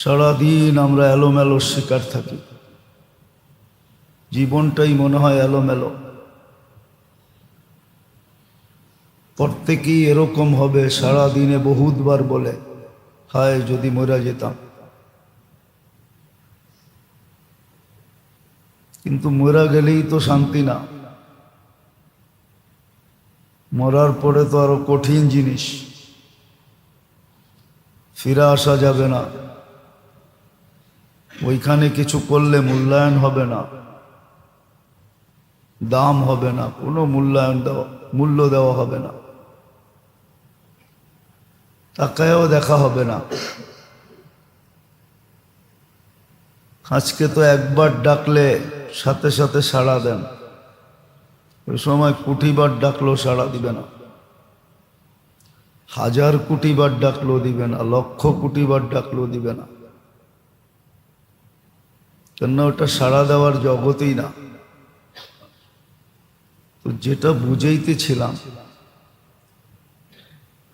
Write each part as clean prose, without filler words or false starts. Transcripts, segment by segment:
সারাদিন আমরা এলোমেলো শিকার থাকি, জীবনটাই মনে হয় এলোমেলো। প্রত্যেকেই এরকম হবে, সারাদিনে বহুতবার বলে হায় যদি মরে যেতাম। কিন্তু মরা গেলেই তো শান্তি না, মরার পরে তো আরো কঠিন জিনিস, ফিরে আসা যাবে না। ওইখানে কিছু করলে মূল্যায়ন হবে না, দাম হবে না, কোনো মূল্য দেওয়া হবে না, তাকায়ও দেখা হবে না। আজকে তো একবার ডাকলে সাথে সাথে সাড়া দেন, ওই সময় কোটিবার ডাকলেও সাড়া দিবে না, 1000 কোটিবার ডাকলেও দিবে না, 1,00,000 কোটিবার ডাকলেও দিবে না। কেন? ওটা সাড়া দেওয়ার জগতেই না। তো যেটা বুঝাইতেছিলাম,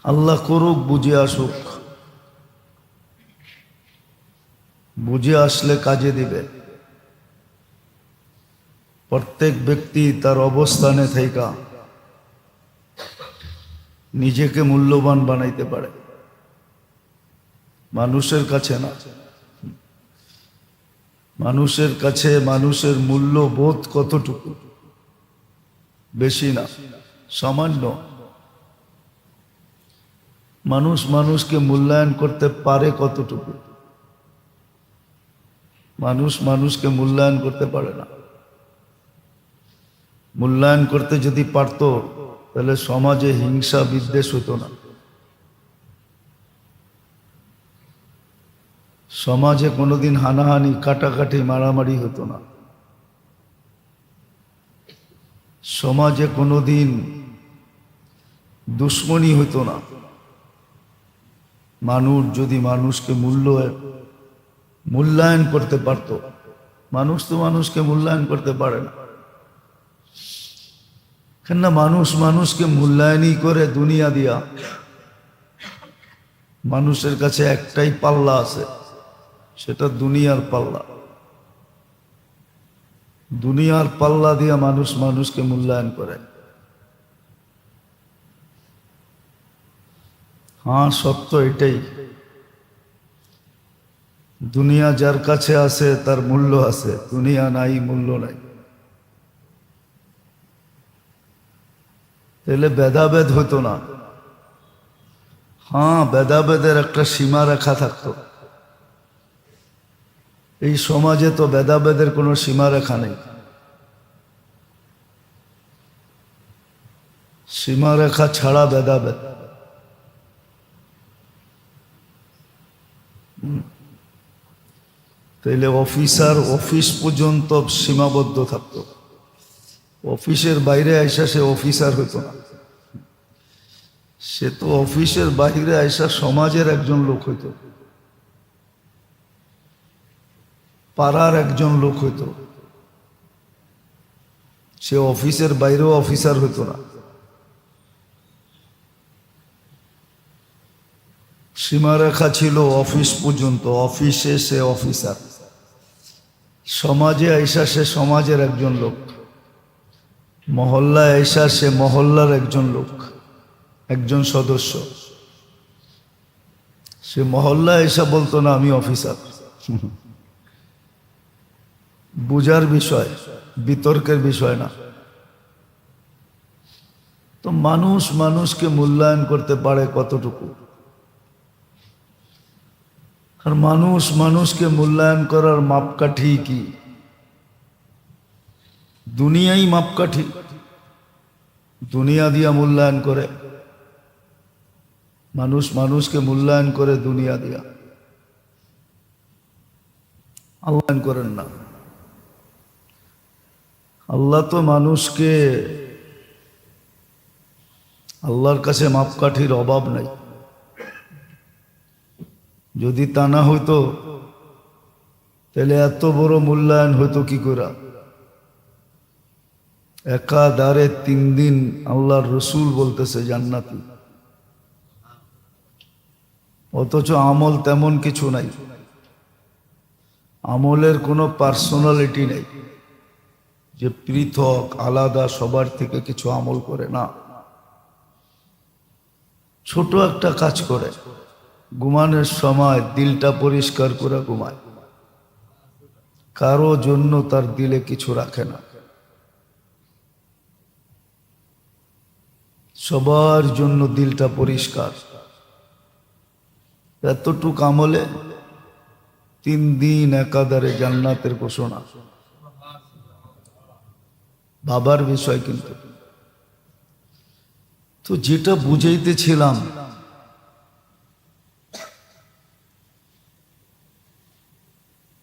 আল্লাহ করুক, বুঝে আসুক, বুঝে আসলে কাজে দিবে। প্রত্যেক ব্যক্তি তার অবস্থানে থাইকা নিজেকে মূল্যবান বানাইতে পারে, মানুষের কাছে না। মানুষের কাছে মানুষের মূল্যবোধ কতটুকু? বেশি না, সামান্য। মানুষ মানুষকে মূল্যায়ন করতে পারে কতটুকু? মানুষ মানুষকে মূল্যায়ন করতে পারে না। মূল্যায়ন করতে যদি পারত, তাহলে সমাজে হিংসা বিদ্বেষ হতো না, সমাজে কোনোদিন হানাহানি কাটাকাটি মারামারি হতো না, সমাজে কোনোদিন দুশ্মনী হতো না। মানুষ যদি মানুষকে মূল্যায়ন করতে পারত। মানুষ তো মানুষকে মূল্যায়ন করতে পারে না। কেন? মানুষ মানুষকে মূল্যায়নই করে দুনিয়া দিয়া। মানুষের কাছে একটাই পাল্লা আছে, সেটা দুনিয়ার পাল্লা। দুনিয়ার পাল্লা দিয়া মানুষ মানুষকে মূল্যায়ন করে। হ্যাঁ, সত্য এটাই। দুনিয়া যার কাছে আছে তার মূল্য আছে, দুনিয়া নাই, মূল্য নাই। তাহলে ভেদাভেদ হতো না। হ্যাঁ, ভেদাভেদের একটা সীমারেখা থাকতো। এই সমাজে তো ভেদাভেদের কোনো সীমারেখা নেই। সীমারেখা ছাড়া ভেদাভেদ। তাইলে অফিস পর্যন্ত সীমাবদ্ধ থাকতো। অফিসের বাইরে আইসা সে অফিসার হতো না, সে তো অফিসের বাইরে আইসা সমাজের একজন লোক হইতো, পাড়ার একজন লোক হইতো। সে অফিসের বাইরেও অফিসার হইতো না। সীমারেখা ছিল অফিস পর্যন্ত, অফিসে সে অফিসার, সমাজে আইসা সে সমাজের একজন লোক, মহল্লায় আইসা সে মহল্লার একজন লোক, একজন সদস্য। সে মহল্লায় আইসা বলতো না আমি অফিসার। বুঝার বিষয়, বিতর্কের বিষয় না। তো মানুষ মানুষকে মূল্যায়ন করতে পারে কতটুকু? আর মানুষ মানুষকে মূল্যায়ন করার মাপকাঠি কি? দুনিয়াই মাপকাঠি, দুনিয়া দিয়া মূল্যায়ন করে। মানুষ মানুষকে মূল্যায়ন করে দুনিয়া দিয়া, আল্লাহ করেন না। আল্লাহ তো মানুষকে, আল্লাহর কাছে মাপকাঠির অভাব নাই। যদি তা না হইতো তাহলে এত বড় মূল্যায়ন হইতো কি করে? একাধারে 3 দিন আল্লাহর রসুল বলতেছে জান্নাতি, অথচ আমল তেমন কিছু নাই। আমলের কোনো পার্সোনালিটি নেই যে পৃথক আলাদা সবার থেকে কিছু আমল করে না। ছোট একটা কাজ করে, ঘুমানোর সময় দিলটা পরিষ্কার করে ঘুমায়, কারো জন্য তার দিলে কিছু রাখে না, সবার জন্য দিলটা পরিষ্কার। এতটুক আমলে 3 দিন একাধারে জান্নাতের ঘোষণা। বাবার বিষয় কিন্তু। তো যেটা বুঝাইতেছিলাম,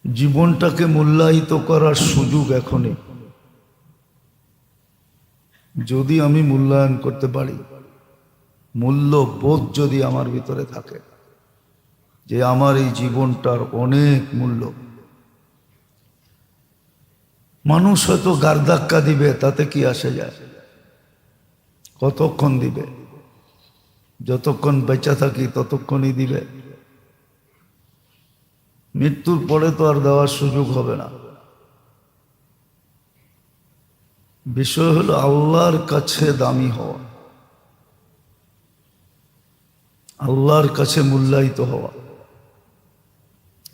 জীবনটাকে মূল্যায়িত করার সুযোগ এখনই। যদি আমি মূল্যায়ন করতে পারি, মূল্যবোধ যদি আমার ভিতরে থাকে যে আমার এই জীবনটার অনেক মূল্য। মানুষ হয়তো গারধাক্কা দিবে, তাতে কি আসে যায়? কতক্ষণ দিবে? যতক্ষণ বেঁচে থাকি ততক্ষণই দিবে। মৃত্যুর পরে তো আর দেওয়ার সুযোগ হবে না। বিষয় হলো আল্লাহর কাছে দামি হওয়া, আল্লাহর কাছে মূল্যায়িত হওয়া,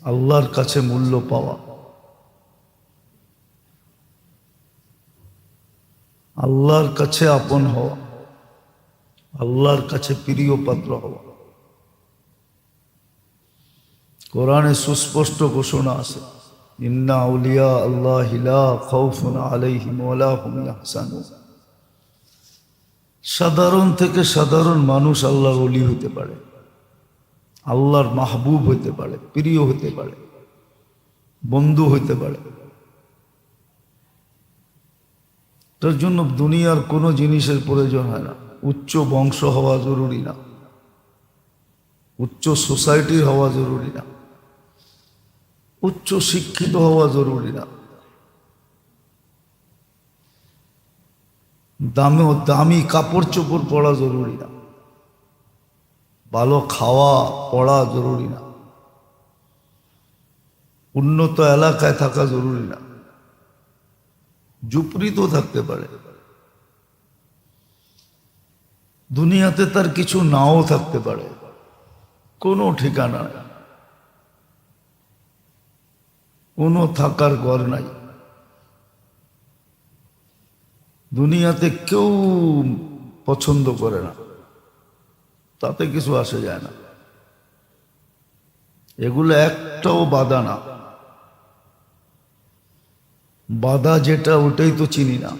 আল্লাহর কাছে মূল্য পাওয়া, আল্লাহর কাছে আপন হওয়া, আল্লাহর কাছে প্রিয় পাত্র হওয়া। কোরআনে সুস্পষ্ট ঘোষণা আছে, ইন্না আউলিয়া আল্লাহি লা খাউফুন আলাইহিম ওয়া লা হুম ইয়াহজানুন। সাধারণ থেকে সাধারণ মানুষ আল্লাহর ওলি হতে পারে, আল্লাহর মাহবুব হতে পারে, প্রিয় হতে পারে, বন্ধু হতে পারে। তার জন্য দুনিয়ার কোনো জিনিসের প্রয়োজন হয় না। উচ্চ বংশ হওয়া জরুরি না, উচ্চ সোসাইটির হওয়া জরুরি না, উচ্চ শিক্ষিত হওয়া জরুরি না, দামি কাপড় চোপড় পরা জরুরি না, ভালো খাওয়া পড়া জরুরি না, উন্নত এলাকায় থাকা জরুরি না, ঝুপড়ি তো থাকতে পারে। দুনিয়াতে তার কিছু নাও থাকতে পারে, কোনো ঠিকানা নেই, কোনো থাকার ঘর নাই। দুনিয়াতে কেউ পছন্দ করে না, তাতে কিছু আসে যায় না। এগুলো একটাও বাধা না। বাধা যেটা ওটাই তো চিনি না।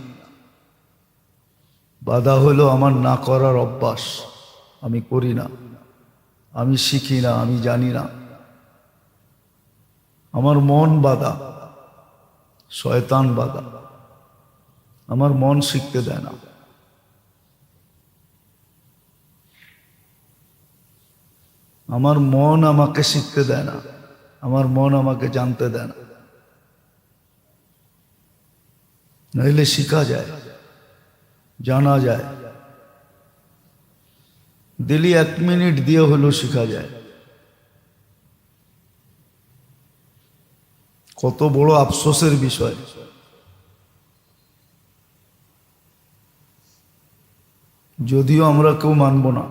বাধা হলো আমার না করার অভ্যাস, আমি করি না, আমি শিখি না, আমি জানি না। আমার মন বাধা, শয়তান বাধা, আমার মন শিখতে দেয় না। আমার মন আমাকে শিখতে দেয় না, আমার মন আমাকে জানতে দেয় না। নইলে শিখা যায়, জানা যায়, দিলি 1 মিনিট দিয়ে হলেও শিখা যায়। কত বড় আফসোসের বিষয়, যদিও আমরা কেউ মানব না।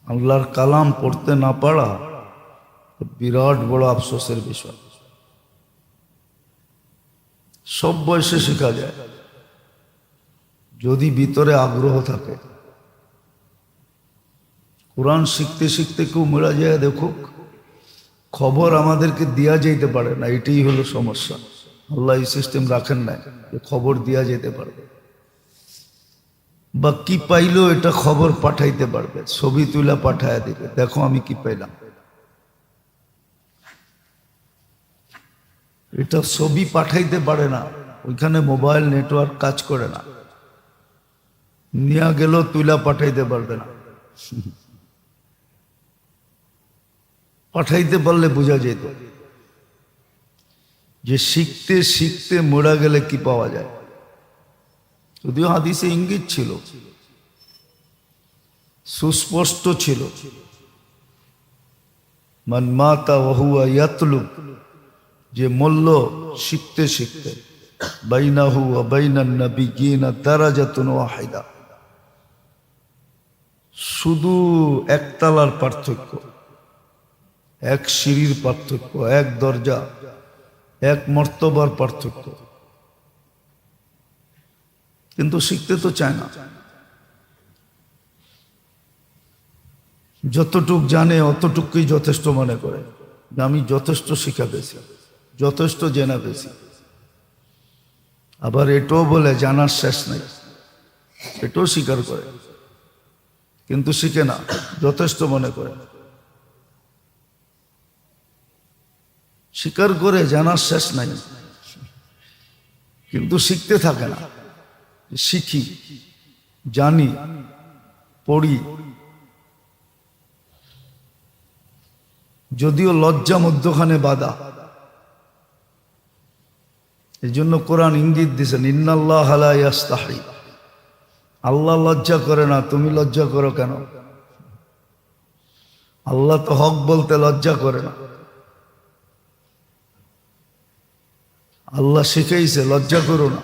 আল্লাহর কালাম পড়তে না পারা বিরাট বড় আফসোসের বিষয়। সব বয়সে শেখা যায় যদি ভিতরে আগ্রহ থাকে। কোরআন শিখতে শিখতে কেউ মরা যায় দেখুক, খবর আমাদেরকে দেয়া যেতে পারে না, এটাই হলো সমস্যা। আল্লাহ এই সিস্টেম রাখেন না যে খবর দেয়া যেতে পারবে, বা কি পাইলো এটা খবর পাঠাইতে পারবে, ছবি তুলা পাঠায় দিবে, দেখো আমি কি পাইলাম। এটা ছবি পাঠাইতে পারে না, ওইখানে মোবাইল নেটওয়ার্ক কাজ করে না। নিয়ে গেল তুলা পাঠাইতে পারবে না। পাঠাইতে পারলে বোঝা যেত যে শিখতে শিখতে মরা গেলে কি পাওয়া যায়। যদিও হাদিসে ইঙ্গিত ছিল, সুস্পষ্ট ছিল, মান মাতা ওয়া হুয়া ইয়াতলুব যে মূল্য শিখতে শিখতে বাইনাহু ওয়া বাইনান নাবিয়্যিনা দারাজাতুন ওয়াহিদা, শুধু একতলার পার্থক্য, এক সিঁড়ির পার্থক্য, এক দরজা, এক মর্তবার পার্থক্য। কিন্তু শিখতে তো চায় না। যতটুক জানে অতটুকুই যথেষ্ট মনে করে, আমি যথেষ্ট শিখা পেয়েছি, যথেষ্ট জেনা পেয়েছি। আবার এটাও বলে জানার শেষ নেই, এটাও স্বীকার করে, কিন্তু শিখে না, যথেষ্ট মনে করে। স্বীকার করে জানার শেষ নাই, কিন্তু শিখতে থাকে না। শিখি, জানি, পড়ি, যদিও লজ্জা মধ্যখানে বাধা। এই জন্য কোরআন ইঙ্গিত দিয়েছেন, ইন্নাল্লাহ লা ইয়াস্তাহি, আল্লাহ লজ্জা করে না, তুমি লজ্জা করো কেন? আল্লাহ তো হক বলতে লজ্জা করে না। আল্লাহ শিখাইছে লজ্জা করো না।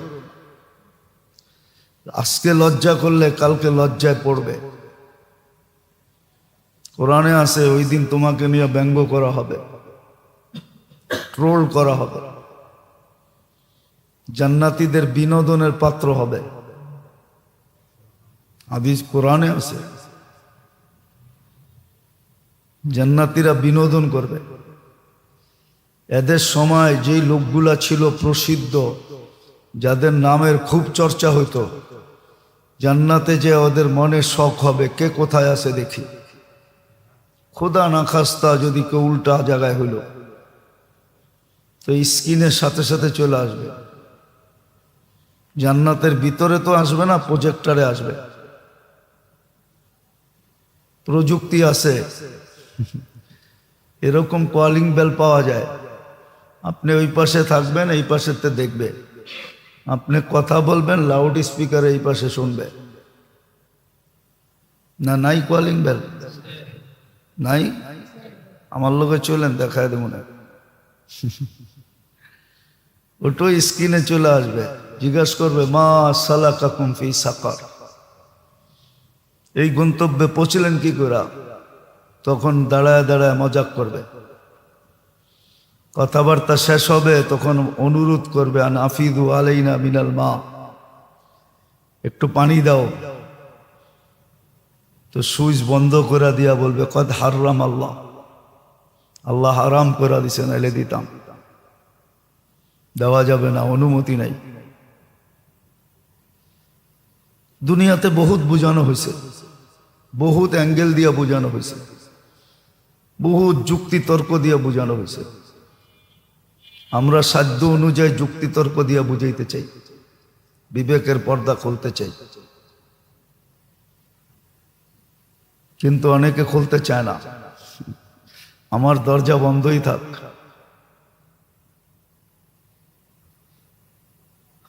আজকে লজ্জা করলে কালকে লজ্জায় পড়বে। কোরআনে আছে ওই দিন তোমাকে নিয়ে ব্যঙ্গ করা হবে, ট্রোল করা হবে, জান্নাতীদের বিনোদনের পাত্র হবে। হাদিস কোরআনে আছে, জান্নাতীরা বিনোদন করবে। এদের সময় যেই লোকগুলা ছিল প্রসিদ্ধ, যাদের নামের খুব চর্চা হইতো, জান্নাতে যে ওদের মনে শখ হবে কে কোথায় আছে দেখি। খোদা না খাস্তা যদি কেউ উল্টা জায়গায় হইল তো স্ক্রিনের সাথে সাথে চলে আসবে। জান্নাতের ভিতরে তো আসবে না, প্রজেক্টরে আসবে। প্রযুক্তি আছে, এরকম কলিং বেল পাওয়া যায়। আপনি ওই পাশে থাকবেন, এই পাশেতে দেখবে। আপনি কথা বলবেন, লাউড স্পিকারে এই পাশে শুনবে। না নাই কলিং বেল? নাই? আমার লোকে চলেন, দেখায় দেব না। ওটো স্ক্রিনে চলে আসবে, জিজ্ঞাসা করবে মা সালাকাকুম ফি সাকার, এই গন্তব্যে পৌঁছলেন কি করে? তখন দাঁড়ায় দাঁড়ায় মজাক করবে। কথাবার্তা শেষ হবে, তখন অনুরোধ করবে আন আফিদু আলাইনা মিনাল মা, একটু পানি দাও। তো সুইচ বন্ধ করে দিয়া বলবে কদ হারাম আল্লাহ, আল্লাহ হারাম করে দিছে, নাইলে দিতাম। দেওয়া যাবে না, অনুমতি নাই। দুনিয়াতে বহুত বোঝানো হয়েছে, বহুত অ্যাঙ্গেল দিয়ে বোঝানো হয়েছে, বহুত যুক্তি তর্ক দিয়ে বোঝানো হয়েছে। আমরা সাধ্য অনুযায়ী যুক্তি তর্ক দিয়ে বুঝাইতে চাই, বিবেকের পর্দা খুলতে চাই, কিন্তু অনেকে খুলতে চায় না। আমার দরজা বন্ধই থাক,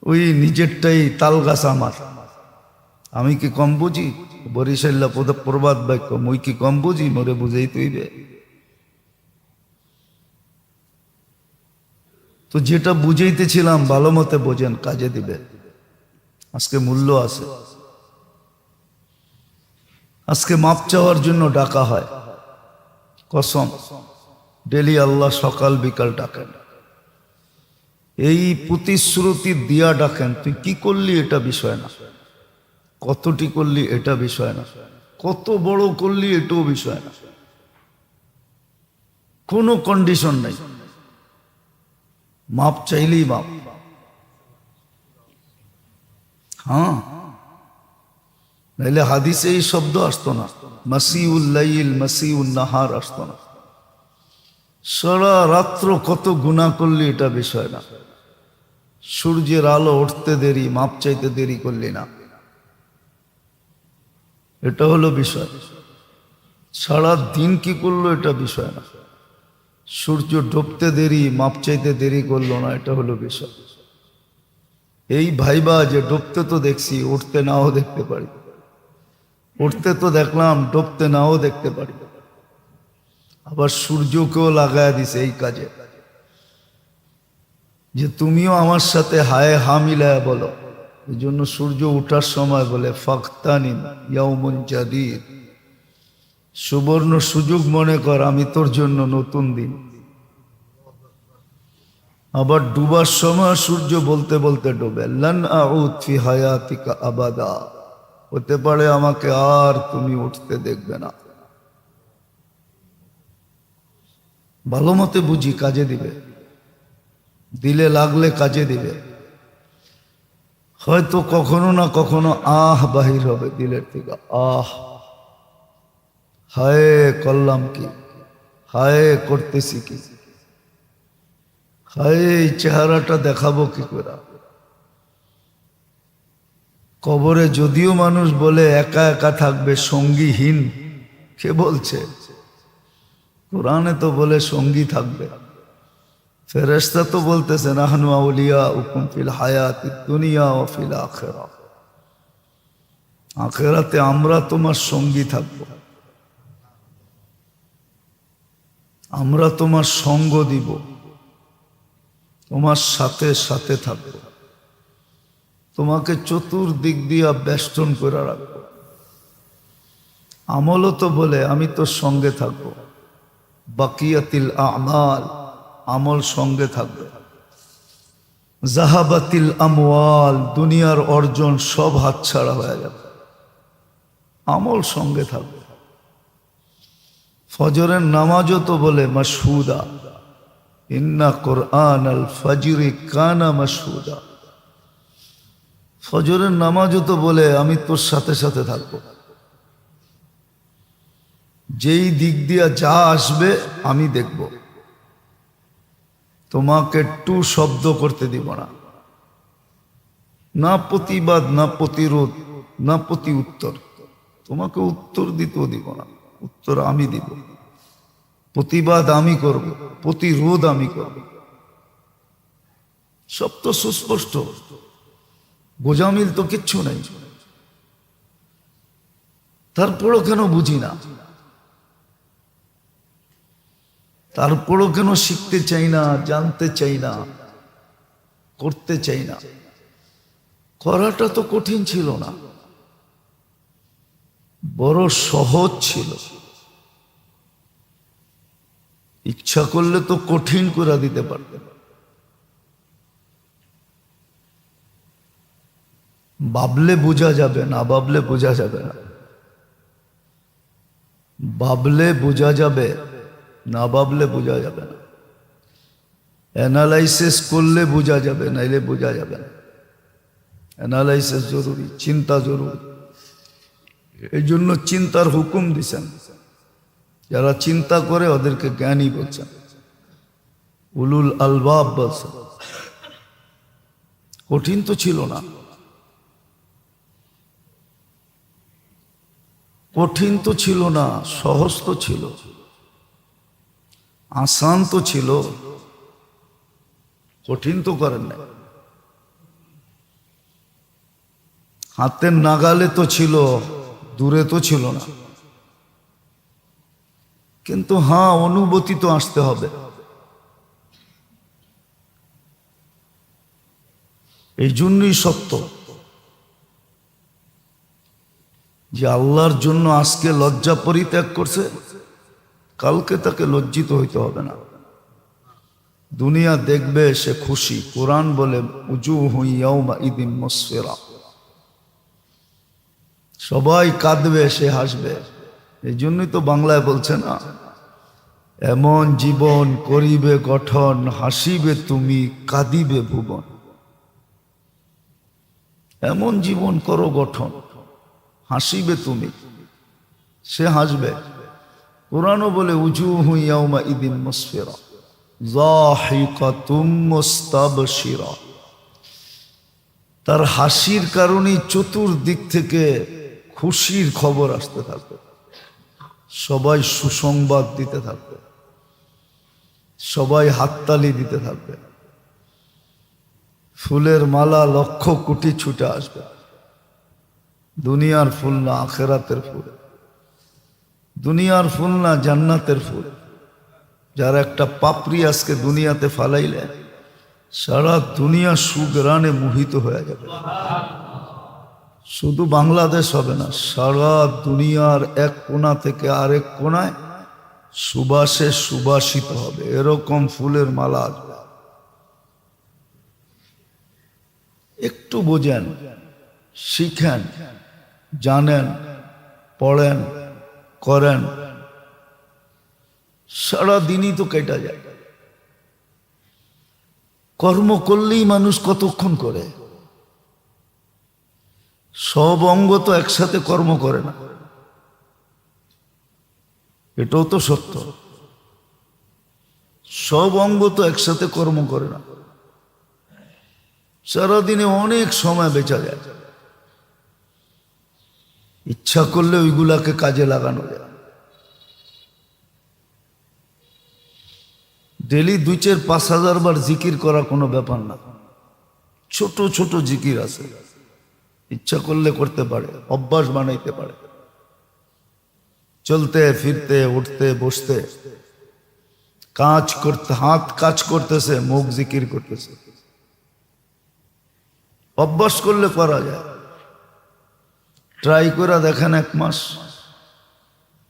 ওই নিজেরটাই তাল গাছ আমার। আমি কি কম বুঝি? বরিশাল্লা প্রবাদ বাক্য, মুই কি কম বুঝি, মোরে বুঝাই তৈবে। তো যেটা বুঝাইতেছিলাম ভালো মতে বোঝেন, কাজে দিবে। আজকে মূল্য আছে। আজকে মাপ চাওয়ার জন্য ডাকা হয়, কসম ডেলি আল্লাহ সকাল বিকাল ডাকেন। এই প্রতিশ্রুতি দিয়া ডাকেন, তুই কি করলি এটা বিষয় না, কতটি করলি এটা বিষয় না, কত বড় করলি এটাও বিষয় না, কোনো কন্ডিশন নাই। মাপ চাইলেই মাপ। হ্যাঁ, নাইলে হাদিসে এই শব্দ আসতো না, মাসিউল লাইল মাসিউন নাহার আসতো না। সারা রাত্র কত গুনাহ করলি এটা বিষয় না, সূর্যের আলো উঠতে দেরি, মাপ চাইতে দেরি করলি না, এটা হলো বিষয়। সারা দিন কি করলো এটা বিষয় না, সূর্য ডুবতে দেরি, মাপ চাইতে দেরি করলো না, এটা হলো বিষয়। এই ভাইবা যে ডুবতে তো দেখছি, উঠতে নাও দেখতে পারি, উঠতে তো দেখলাম, ডুবতে নাও দেখতে পারি। আবার সূর্যকেও লাগায় দিছে এই কাজে। যে তুমিও আমার সাথে হায় হা মিলায়া বলো। এই জন্য সূর্য ওঠার সময় বলে ফাক্তানিম ইয়াউমুন জাদীদ, সুবর্ণ সুযোগ মনে কর, আমি তোর জন্য নতুন দিন। আবার ডুবার সময় সূর্য বলতে বলতে ডোবে লান আউদ ফি হায়াতিকা আবাদা, হতে পারে আমাকে আর তুমি উঠতে দেখবে না। ভালো মতে বুঝি, কাজে দিবে, দিলে লাগলে কাজে দিবে। হয়তো কখনো না কখনো আহ বাহির হবে দিলের থেকে, আহ হায় করলাম কি, হায় করতেছি কি, হায় এই চেহারাটা দেখাবো কি করে। কবরে যদিও মানুষ বলে একা একা থাকবে, সঙ্গীহীন, কে বলছে? কোরআনে তো বলে সঙ্গী থাকবে। ফেরেশতা তো বলতেছে নাহনু আউলিয়াউকুম ফিল হায়াতিদ দুনিয়া ওয়া ফিল আখিরাহ, আখিরাতে আমরা তোমার সঙ্গী থাকব, আমরা তোমার সঙ্গ দিব, তোমার সাথে সাথে থাকব, তোমাকে চতুর্দিক দিয়া বেষ্টন করে রাখব। আমলও তো বলে আমি তোর সঙ্গে থাকব, বাকিয়াতিল আমাল, আমল সঙ্গে থাকবে। জাহাবাতিল আমওয়াল, দুনিয়ার অর্জন সব হাতছাড়া হয়ে যাবে, আমল সঙ্গে থাকবে। ফজরের নামাজও তো বলে মাশহুদা, ইন্না কুরআন আল ফজরি কানা মাশহুদা, ফজরের নামাজও তো বলে আমি তোর সাথে সাথে থাকবো, যেই দিক দিয়া যা আসবে আমি দেখব, তোমাকে টু শব্দ করতে দিব না, না প্রতিবাদ, না প্রতিরোধ, না প্রতি উত্তর। তোমাকে উত্তর দিতেও দিব না, উত্তর আমি দিব। প্রতিবাদ আমি করব, প্রতিরোধ আমি করব। সব তো সুস্পষ্ট, গোজামিল তো কিচ্ছু নাই। তারপরও কেন বুঝি না, তারপরও কেন শিখতে চাই না, জানতে চাই না, করতে চাই না? করাটা তো কঠিন ছিল না, বড় সহজ ছিল। ইচ্ছা করলে তো কঠিন করে দিতে পারবে। ভাবলে বোঝা যাবে, না ভাবলে বোঝা যাবে না। ভাবলে বোঝা যাবে, না ভাবলে বোঝা যাবে না। অ্যানালাইসিস করলে বোঝা যাবে, নাইলে বোঝা যাবে না। অ্যানালাইসিস জরুরি, চিন্তা জরুরি। এই জন্য চিন্তার হুকুম দিছেন। যারা চিন্তা করে ওদেরকে জ্ঞানী বলছেন, উলুল আলবাব বলছেন। কঠিন তো ছিল না, কঠিন তো ছিল না, সহজ তো ছিল, আসান তো ছিল, কঠিন তো করেন না। হাতের নাগালে তো ছিল, দূরে তো ছিল না। কিন্তু হ্যাঁ, অনুভূতি তো আসতে হবে। এই জন্যই সত্য যে আল্লাহর জন্য আজকে লজ্জা পরিত্যাগ করছে, কালকে তাকে লজ্জিত হইতে হবে না। দুনিয়া দেখবে সে খুশি। কোরআন বলে উজুহু ইয়াউমা ইদিন মুসফিরা, সবাই কাঁদবে, সে হাসবে। এই জন্যই তো বাংলায় বলছে না, এমন জীবন করিবে গঠন, হাসিবে তুমি, কাঁদিবে ভুবন। এমন জীবন করো গঠন, হাসিবে তুমি, সে হাসবে। কোরআনও বলে উজুহু ইয়াউমা ইদিন মুসফিরা যাহিকাতুম মুস্তাবশিরা, তার হাসির কারণে চতুর্দিক থেকে খুশির খবর আসতে থাকবে, সবাই সুসংবাদ দিতে থাকবে, সবাই হাততালি দিতে থাকবে, ফুলের মালা লক্ষ কোটি ছুটে আসবে। দুনিয়ার ফুল না, আখেরাতের ফুল। দুনিয়ার ফুল না, জান্নাতের ফুল। যার একটা পাপড়ি আজকে দুনিয়াতে ফালাইলে সারা দুনিয়া সুগ্রানে মোহিত হয়ে যাবে। শুধু বাংলাদেশ হবে না, সারা দুনিয়ার এক কোণা থেকে আরেক কোণায় সুবাসে সুবাসিত হবে, এরকম ফুলের মালা আসবে। একটু বোঝেন, শিখেন, জানেন, পড়েন, করেন, সারা দিনই তো কেটে যায়। কর্ম করলেই মানুষ কতক্ষণ করে? সব অঙ্গ তো একসাথে কর্ম করে না, এটাও তো সত্য। সব অঙ্গ তো একসাথে কর্ম করে না। সারাদিনে অনেক সময় বেঁচা যায়, ইচ্ছা করলে ওইগুলাকে কাজে লাগানো যায়। ডেলি 2-4-5 হাজার বার জিকির করা কোনো ব্যাপার না। ছোট ছোট জিকির আছে, ইচ্ছা করলে করতে পারে, অভ্যাস বানাইতে পারে। চলতে ফিরতে, উঠতে বসতে, কাজ করতে, হাত কাজ করতেছে, মুখ জিকির করতেছে, অভ্যাস করলে করা যায়। ট্রাই করে দেখেন, 1 মাস,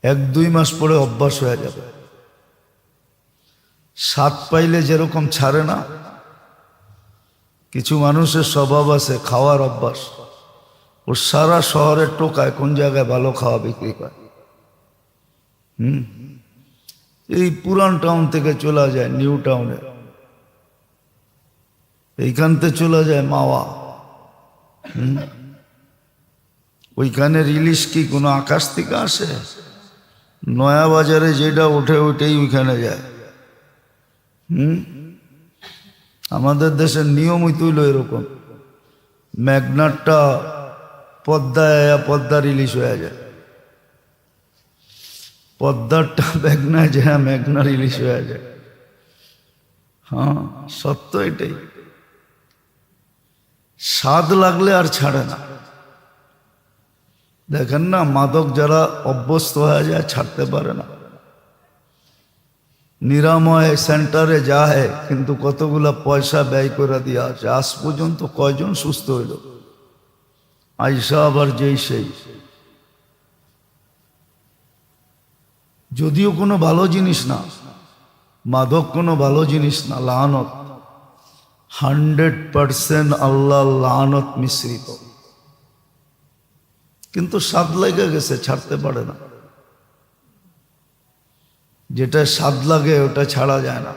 1-2 মাস পরে অভ্যাস হয়ে যাবে। স্বাদ পাইলে যেরকম ছাড়ে না, কিছু মানুষের স্বভাব আছে খাওয়ার অভ্যাস। ও সারা শহরে টোকায় কোন জায়গায় ভালো খাওয়া বিক্রি করে। এই পুরান টাউন থেকে চলে যায় নিউ টাউনে, এইখান থেকে চলে যায় মাওয়া। ওইখানে ইলিশ কি কোনো আকাশ থেকে আসে? নয়া বাজারে যেটা ওঠে ওইটাই ওইখানে যায়। আমাদের দেশের নিয়মই তুইল এরকম, মেঘনারটা পদ্মায়, পদ্মার ইলিশ হয়ে যায়, পদ্মারটা মেঘনায় যায়, মেঘনার ইলিশ হয়ে যায়। হ্যাঁ, সত্য এটাই। স্বাদ লাগলে আর ছাড়ে না। দেখেন না, মাদক যারা অভ্যস্ত হয়ে যায় ছাড়তে পারে না। নিরাময় সেন্টারে যায়, কিন্তু কতগুলা পয়সা ব্যয় করে দিয়ে আসে। আজ পর্যন্ত কয়জন সুস্থ হইল? আইসা আবার যেই সেই। যদিও কোনো ভালো জিনিস না, মাদক কোনো ভালো জিনিস না, লানত 100% আল্লাহ লানত মিশ্রিত। কিন্তু স্বাদ লেগে গেছে, ছাড়তে পারে না। যেটা স্বাদ লাগে ওটা ছাড়া যায় না।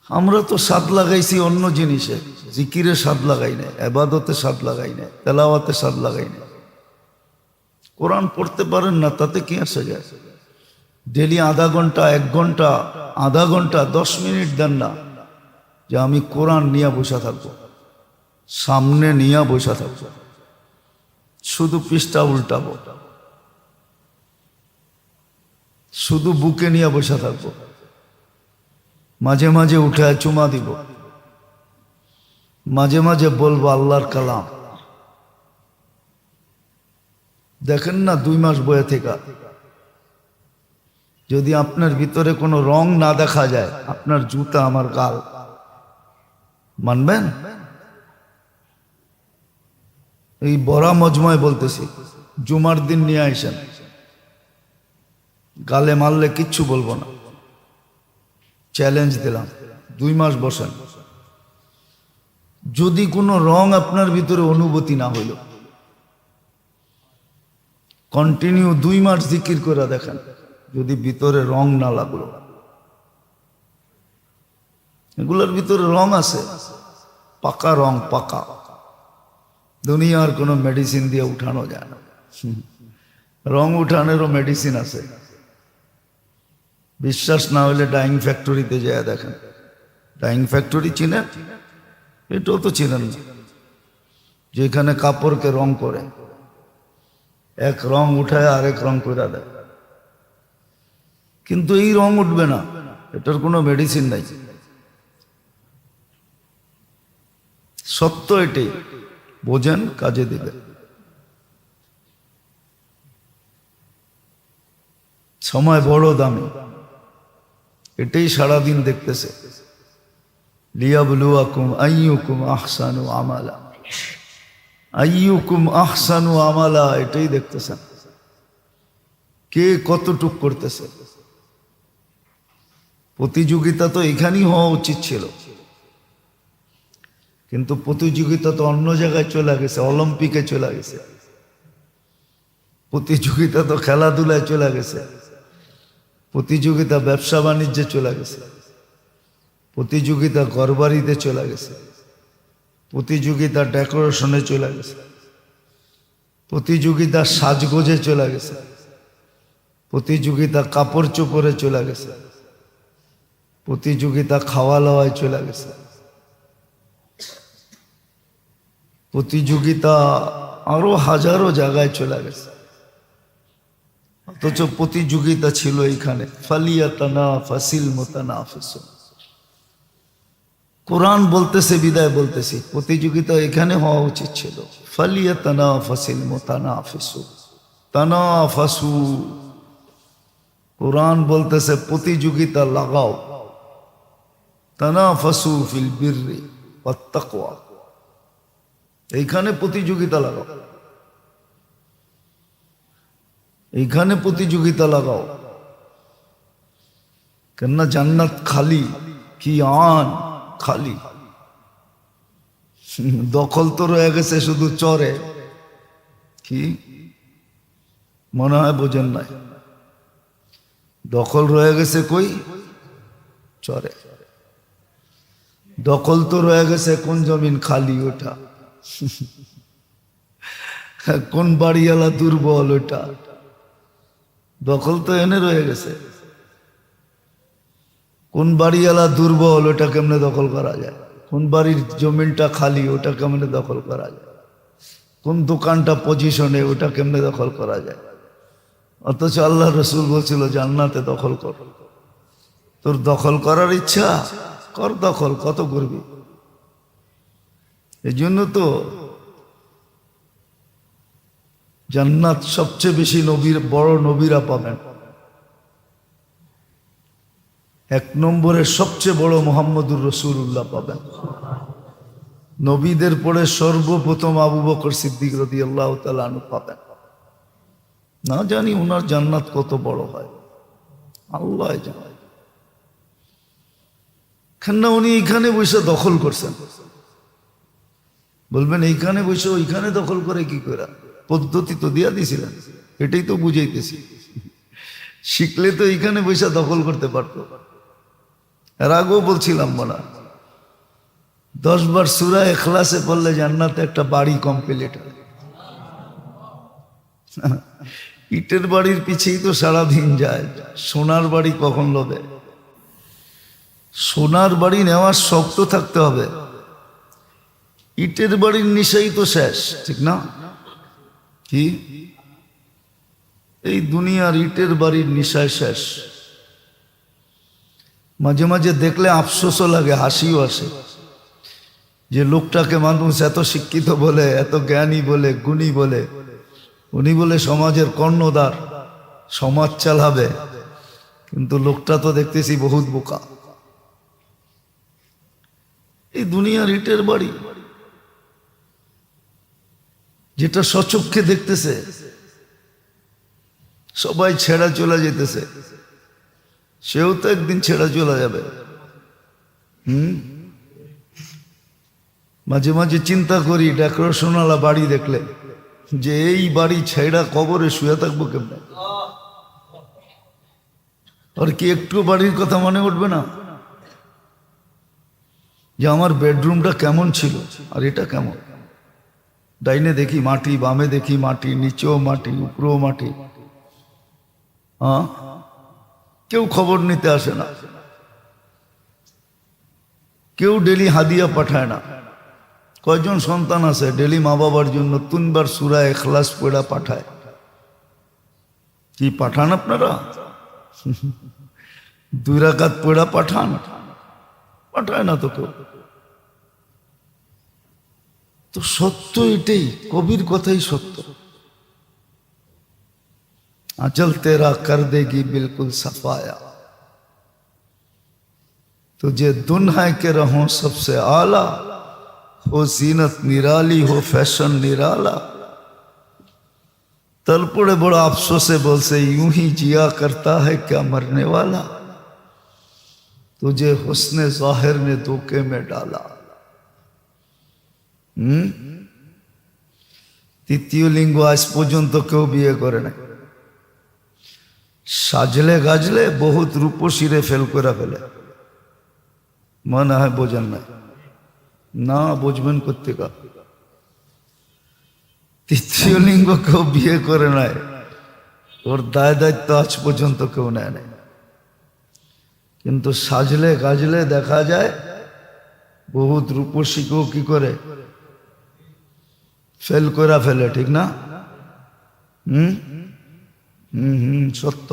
আমরা তো স্বাদ লাগাইছি অন্য জিনিসে, জিকিরে স্বাদ লাগাই না, ইবাদতে স্বাদ লাগাই না, তেলাওয়াতে স্বাদ লাগাই না। কোরআন পড়তে পারেন না, তাতে কি আসে যায়? ডেলি আধা ঘন্টা, 1 ঘন্টা, আধা ঘন্টা, 10 মিনিট দেন না যে আমি কোরআন নিয়ে বসে থাকবো, সামনে নিয়ে বসে থাকবো, শুধু পৃষ্ঠা উল্টাবো, শুধু বুকে নিয়ে বসে থাকবো, মাঝে মাঝে উঠে চুমা দিব, মাঝে মাঝে বলবো আল্লাহর কালাম। দেখেন না, 2 মাস বয়ে থেকে যদি আপনার ভিতরে কোনো রং না দেখা যায়, আপনার জুতা আমার গাল, মানবেন? এই বড়া মজমায় বলতেছি, জুমার দিন নিয়ে আইসেন, গালে মারলে কিচ্ছু বলবো না, চ্যালেঞ্জ দিলাম। 2 মাস বসেন, যদি কোনো রং আপনার ভিতরে অনুভূতি না হইল, কন্টিনিউ 2 মাস জিকির করে দেখেন, যদি ভিতরে রং না লাগলো। এগুলোর ভিতরে রং আছে, পাকা রং, পাকা। দুনিয়ার কোনো মেডিসিন দিয়ে উঠানো যায় না। রং উঠানেরও মেডিসিন আছে। বিশ্বাস না হলে ডাইং ফ্যাক্টরিতে যায় দেখেন। ডাইং ফ্যাক্টরি চিনেন? এটাও তো চিনেন না, যেখানে কাপড়কে রং করে, এক রং উঠায় আরেক রং করে দেয়। কিন্তু এই রং উঠবে না, এটার কোনো মেডিসিন নাই। সত্য এটাই, বোঝেন, কাজে দিবে। সময় বড় দামি, এটাই সারাদিন দেখতেছে। লিয়াবলুয়াকুম আইয়ুকুম আহসানু আমালা। আইয়ুকুম আহসানু আমালা, এটাই দেখতেছেন কে কতটুক করতেছে। প্রতিযোগিতা তো এখানেই হওয়া উচিত ছিল, কিন্তু প্রতিযোগিতা তো অন্য জায়গায় চলে গেছে, অলিম্পিকে চলে গেছে। প্রতিযোগিতা তো খেলাধুলায় চলে গেছে, প্রতিযোগিতা ব্যবসা বাণিজ্যে চলে গেছে, প্রতিযোগিতা ঘরবাড়িতে চলে গেছে, প্রতিযোগিতা ডেকোরেশনে চলে গেছে, প্রতিযোগিতা সাজগোজে চলে গেছে, প্রতিযোগিতা কাপড় চোপড়ে চলে গেছে, প্রতিযোগিতা খাওয়া দাওয়ায় চলে গেছে, প্রতিযোগিতা আরো হাজারো জায়গায় চলে গেছে। অথচ প্রতিযোগিতা ছিল এইখানে, ফালিয়াতানাফাসিল মুতানাফিসুন। কোরআন বলতেছে, বিদায় বলতেছি, প্রতিযোগিতা এখানে হওয়া উচিত ছিল। ফালিয়াতানাফাসিল মুতানাফিসুন, তানাফাসু। কোরআন বলতেছে প্রতিযোগিতা লাগাও, তানাফাসু ফিল বিররি ওয়াত তাকওয়া। এইখানে প্রতিযোগিতা লাগাও, এইখানে প্রতিযোগিতা লাগাও। কেননা জান্নাত খালি, কি আন খালি। দখল তো রয়ে গেছে শুধু চরে। কি মনে হয় বোঝেন নাই? দখল রয়ে গেছে কই? চরে। দখল তো রয়ে গেছে কোন জমিন খালি, ওটা কোন বাড়িওয়ালা দুর্বল, ওটা দখল তো এনে রয়ে গেছে। কোন বাড়িওয়ালা দুর্বল, ওটা কেমনে দখল করা যায়? কোন বাড়ির জমিনটা খালি, ওটা কেমনে দখল করা যায়? কোন দোকানটা পজিশনে, ওটা কেমনে দখল করা যায়? অথচ আল্লাহ রসুল বলছিল জান্নাতে দখল কর। তোর দখল করার ইচ্ছা কর, দখল কত করবি? এই জন্য তো জান্নাত সবচেয়ে বেশি নবীর, বড় নবীরা পাবেন। এক নম্বরে সবচেয়ে বড় মুহাম্মদুর রাসূলুল্লাহ পাবেন। নবীদের পরে সর্বপ্রথম আবু বকর সিদ্দিক রাদিয়াল্লাহু তাআলা আনহু পাবেন। না জানি ওনার জান্নাত কত বড় হয়, আল্লাহ জানে। কেননা উনি এইখানে বসে দখল করছেন। বলবেন এইখানে বসে ওইখানে দখল করে কি করে? পদ্ধতি তো দিয়া দিছিলেন, এটাই তো বুঝাইতেছি। শিখলে তো এইখানে বসে দখল করতে পারতো। এর আগেও বলছিলাম বলা, 10 বার সূরা ইখলাসে পড়লে জান্নাতে একটা বাড়ি কমপ্লিট হয়। ইটের বাড়ির পিছেই তো সারাদিন যায়, সোনার বাড়ি কখন লবে? সোনার বাড়ি নেওয়ার শখ তো থাকতে হবে। ইটের বাড়ির নিশাই তো শেষ, ঠিক না? কি এই দুনিয়ার ইটের বাড়ির নিশায় শেষ। মাঝে মাঝে দেখলে আফসোসও লাগে, হাসিও আসে, যে লোকটাকে মানুষ এত শিক্ষিত বলে, এত জ্ঞানী বলে, গুণী বলে, উনি বলে সমাজের কর্ণধার, সমাজ চালাবে, কিন্তু লোকটা তো দেখতেছি বহুত বোকা। এই দুনিয়ার ইটের বাড়ি যেটা সচক্ষে দেখতেছে, সবাই ছেড়া চলে যেতেছে, সেও তো একদিন ছেড়া চলে যাবে। মাঝে মাঝে চিন্তা করি ডেকোরেশনওয়ালা বাড়ি দেখলে, যে এই বাড়ি ছেড়া কবরে শুয়ে থাকবো কেমন? আর কি একটু বাড়ির কথা মনে উঠবে না যে আমার বেডরুমটা কেমন ছিল আর এটা কেমন? ডাইনে দেখি মাটি, বামে দেখি মাটি, নিচেও মাটি, উপরেও মাটি। কেউ খবর নিতে আসে না, কেউ ডেলি হাদিয়া পাঠায় না। কয়জন সন্তান আছে ডেলি মা বাবার জন্য 3 বার সূরা ইখলাস পড়া পাঠায়? কি পাঠান আপনারা? 2 রাকাত পড়া পাঠান? পাঠায় না তো কেউ। তো সত্য এটাই, কবির কথাই সত্য। আচল তেরা কর দেগি বিলকুল সাফায়া। तुझे दुनिया के रहूं सबसे आला, हो जीनत निराली, हो फैशन निराला। तलपड़े बड़ा अफसोस से बोलसे यूं ही जिया करता है क्या मरने वाला, तुझे हुस्ने जाहिर ने धोखे में डाला। তৃতীয় লিঙ্গ আজ পর্যন্ত কেউ বিয়ে করে না। সাজলে গাজলে বহুত রূপসীরে ফেল করে ফেলে। মনে হয় বোঝেন না, না বুঝবেন কোত্থেকে। তৃতীয় লিঙ্গ কেউ বিয়ে করে নাই, ওর দায় দায়িত্ব আজ পর্যন্ত কেউ নেয় নাই। কিন্তু সাজলে গাজলে দেখা যায় বহুত রূপসীকেও কি করে ফেল করে ফেলে, ঠিক না? সত্য।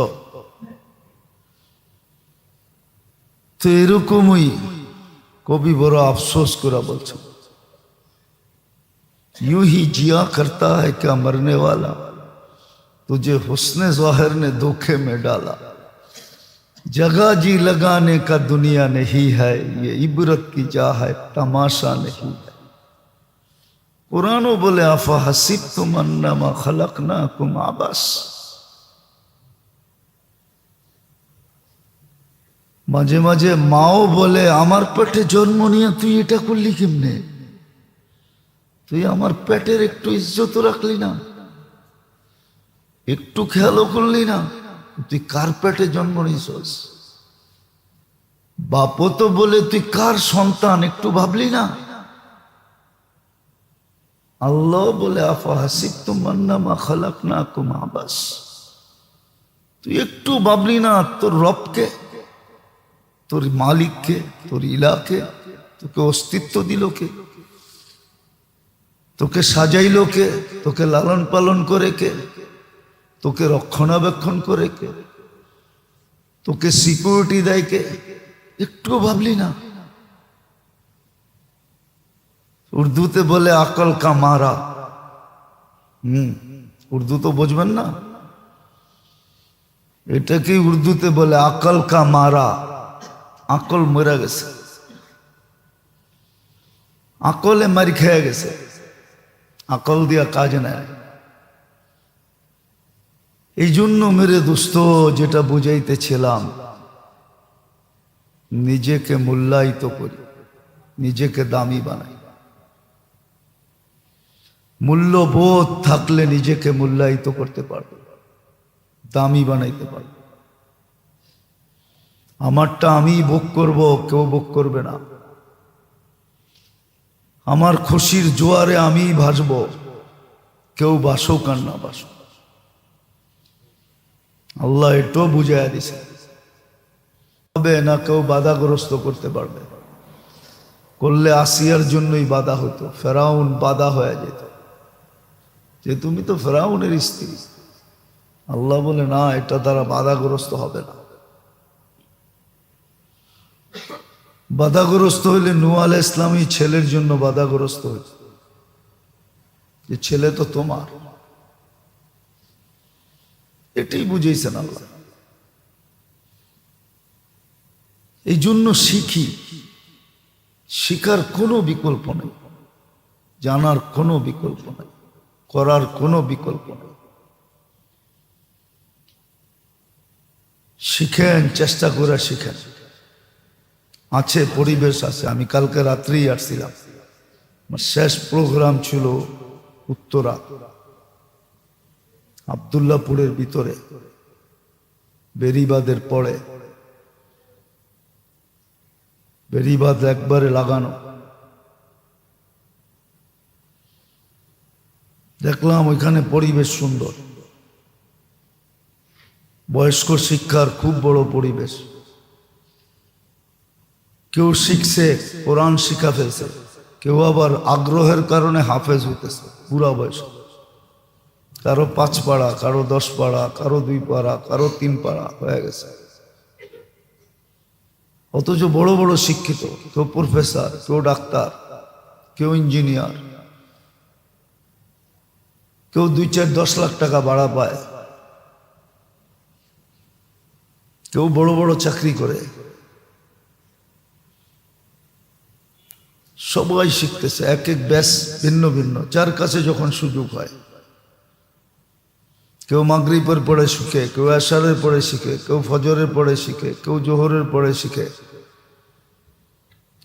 তো এরকমই কবি বড় আফসোস করে বলছে, यूं ही जिया करता है क्या मरने वाला, तुझे हुस्ने ज़ाहिर ने धोखे में डाला। जगह जी लगाने का दुनिया नहीं है, ये इबरत की जा है तमाशा नहीं है। कुरानो बोले आफा हसीब तुम अन्नमा खलकनाकुम आबस। মাঝে মাঝে মাও বলে আমার পেটে জন্ম নিয়ে তুই এটা করলি কেমনে, তুই আমার পেটের একটু ইজ্জত রাখলি না, একটু খেয়ালও করলি না, তুই কার পেটে জন্ম নিয়েছিস। বাপও তো বলে তুই কার সন্তান একটু ভাবলি না। আল্লাহ বলে আফা হাসিবতুম আন্নামা খালাকনাকুম আবাস, তুই একটু ভাবলি না তোর রবকে, তোর মালিককে, তোর ইলাকে, তোকে অস্তিত্ব দিল কে, তোকে সাজাইলো কে, তোকে লালন পালন করে কে, তোকে রক্ষণাবেক্ষণ করে কে, তোকে সিকিউরিটি দেয় কে, একটু ভাবলি না। উর্দুতে বলে আকল কা মারা। উর্দু তো বুঝবেন না, এটাকে উর্দুতে বলে আকল কা মারা। আকল মরে গেছে, আকলে মারি খেয়ে গেছে, আকল দিয়া কাজ নেয়। এই জন্য মেরে দোস্ত যেটা বুঝাইতেছিলাম, নিজেকে মূল্যায়িত করি, নিজেকে দামি বানাই। মূল্যবোধ থাকলে নিজেকে মূল্যায়িত করতে পারবে, দামি বানাইতে পারবে। আমারটা আমি ভোগ করব, কেউ ভোগ করবে না। আমার খুশির জোয়ারে আমি ভাসবো, কেউ বাসুক আর না বাসুক। আল্লাহ এটাও বুঝাইয়া দিছে, হবে না কেউ বাধাগ্রস্ত করতে পারবে। করলে আসিয়ার জন্যই বাধা হতো, ফেরাউন বাধা হয়ে যেত, যে তুমি তো ফেরাউনের স্ত্রী। আল্লাহ বলে না, এটা দ্বারা বাধাগ্রস্ত হবে না। বাধাগ্রস্ত হইলে নূহ আলাইহিস ইসলামই ছেলের জন্য বাধাগ্রস্ত হয়েছে, যে ছেলে তো তোমার। এটাই বুঝেছেন আল্লাহ। এই জন্য শিখি, শিখার কোনো বিকল্প নেই, জানার কোনো বিকল্প নেই, করার কোনো বিকল্প নেই। শিখেন, চেষ্টা করে শিখেন। আছে পরিবেশ আছে। আমি কালকে রাত্রেই আসছিলাম, আমার শেষ প্রোগ্রাম ছিল উত্তরা আব্দুল্লাহপুরের ভিতরে, বেরিবাদের পরে। বেরিবাদ একবারে লাগানো। দেখলাম ওইখানে পরিবেশ সুন্দর, বয়স্ক শিক্ষার খুব বড় পরিবেশ। কেউ শিখছে, কোরআন শিখা ফেলছে, কেউ আবার আগ্রহের কারণে হাফেজ হইতেছে পুরা বয়স। কারো 5 পাড়া, কারো 10 পাড়া, কারো 2 পাড়া, কারো 3 পাড়া হয়ে গেছে। অথচ বড় বড় শিক্ষিত, কেউ প্রফেসর, কেউ ডাক্তার, কেউ ইঞ্জিনিয়ার, কেউ 2-4-10 লাখ টাকা ভাড়া পায়, কেউ বড় বড় চাকরি করে। সবাই শিখতেছে, এক এক ব্যাচ ভিন্ন ভিন্ন, যার কাছে যখন সুযোগ হয়। কেউ মাগরিবের পরে শিখে, কেউ আশারের পরে শিখে, কেউ ফজরের পরে শিখে, কেউ জোহরের পরে শিখে,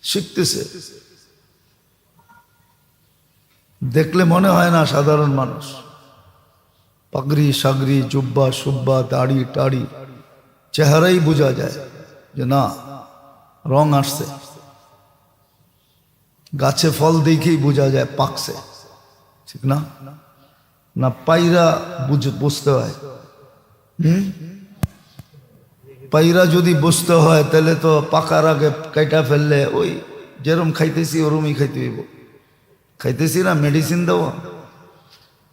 শিখতেছে। দেখলে মনে হয় না সাধারণ মানুষ। পাগড়ি সাগরি, জুব্বা সুব্বা, দাড়ি টাড়ি, চেহারাই বোঝা যায় যে না, রং আসছে। গাছে ফল দেখেই বোঝা যায় পাকছে, ঠিক না? না পায়রা বুঝতে হয়? পায়রা যদি বুঝতে হয় তাহলে তো পাকার আগে কাইটা ফেললে ওই যেরম খাইতেছি ওরমই খাইতে হইব। খাইতেছি না, মেডিসিন দেওয়া।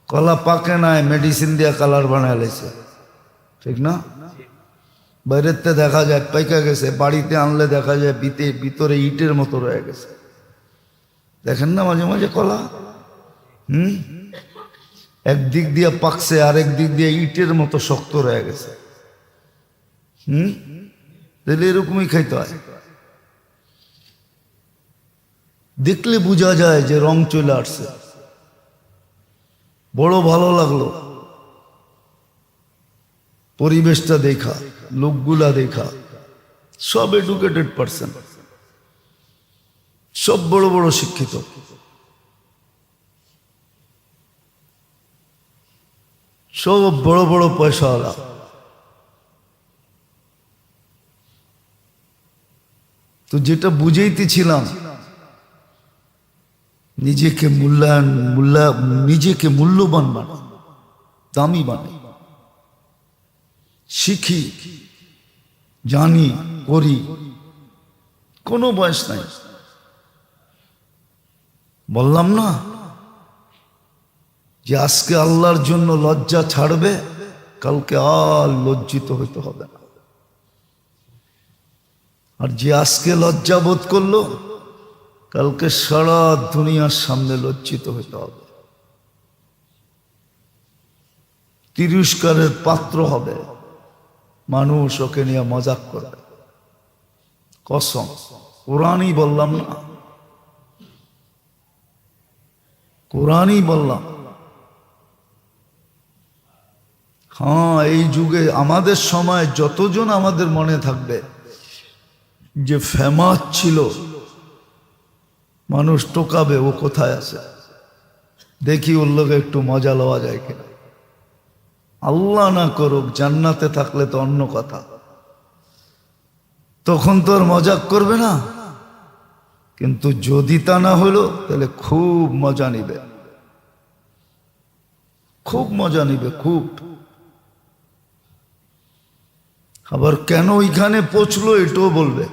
কলা পাকে নাই, মেডিসিন দিয়া কালার বানায় লাইছে, ঠিক না? বাইরেতে দেখা যায় পাইকা গেছে, বাড়িতে আনলে দেখা যায় ভিতরে ইটের মতো রয়ে গেছে। দেখেন না মাঝে মাঝে কলা, একদিক দিয়ে পাকছে, আরেক দিক দিয়ে ইটের মতো শক্ত রয়ে গেছে। তাহলে এরকমই খাইতে হয়। দেখলে বোঝা যায় যে রং চলে আসছে। বড় ভালো লাগলো পরিবেশটা দেখা, লোকগুলা দেখা, সব এডুকেটেড পারসন, সব বড় বড় শিক্ষিত। সব বড় বড় পয়সাওয়ালা। তো যেটা বুঝাইতেছিলাম, নিজেকে নিজেকে মূল্যবান বানাই, দামি বানাই, শিখি, জানি, করি, কোনো বয়স নাই। বললাম না যে আজকে আল্লাহর জন্য লজ্জা ছাড়বে, কালকে আর লজ্জিত হইতে হবে না। আর যে আজকে লজ্জা বোধ করলো, কালকে সারা দুনিয়ার সামনে লজ্জিত হইতে হবে, তিরস্কারের পাত্র হবে। মানুষ ওকে নিয়ে মজাক করবে। কসম, কোরআনই বললাম না, কোরআনই বললাম। হ্যাঁ, এই যুগে আমাদের সময় যতজন আমাদের মনে থাকবে যে ফেমাস ছিল, মানুষ টোকাবে ও কোথায় আছে, দেখি ওর লোকে একটু মজা লওয়া যায় কিনা। আল্লাহ না করুক, জান্নাতে থাকলে তো অন্য কথা, তখন তো আর মজাক করবে না। কিন্তু যদি তা না হলো, তাহলে খুব মজা নিবে, খুব মজা নিবে, খুব। আবার কেন ওইখানে পৌঁছলো এটাও বলবে।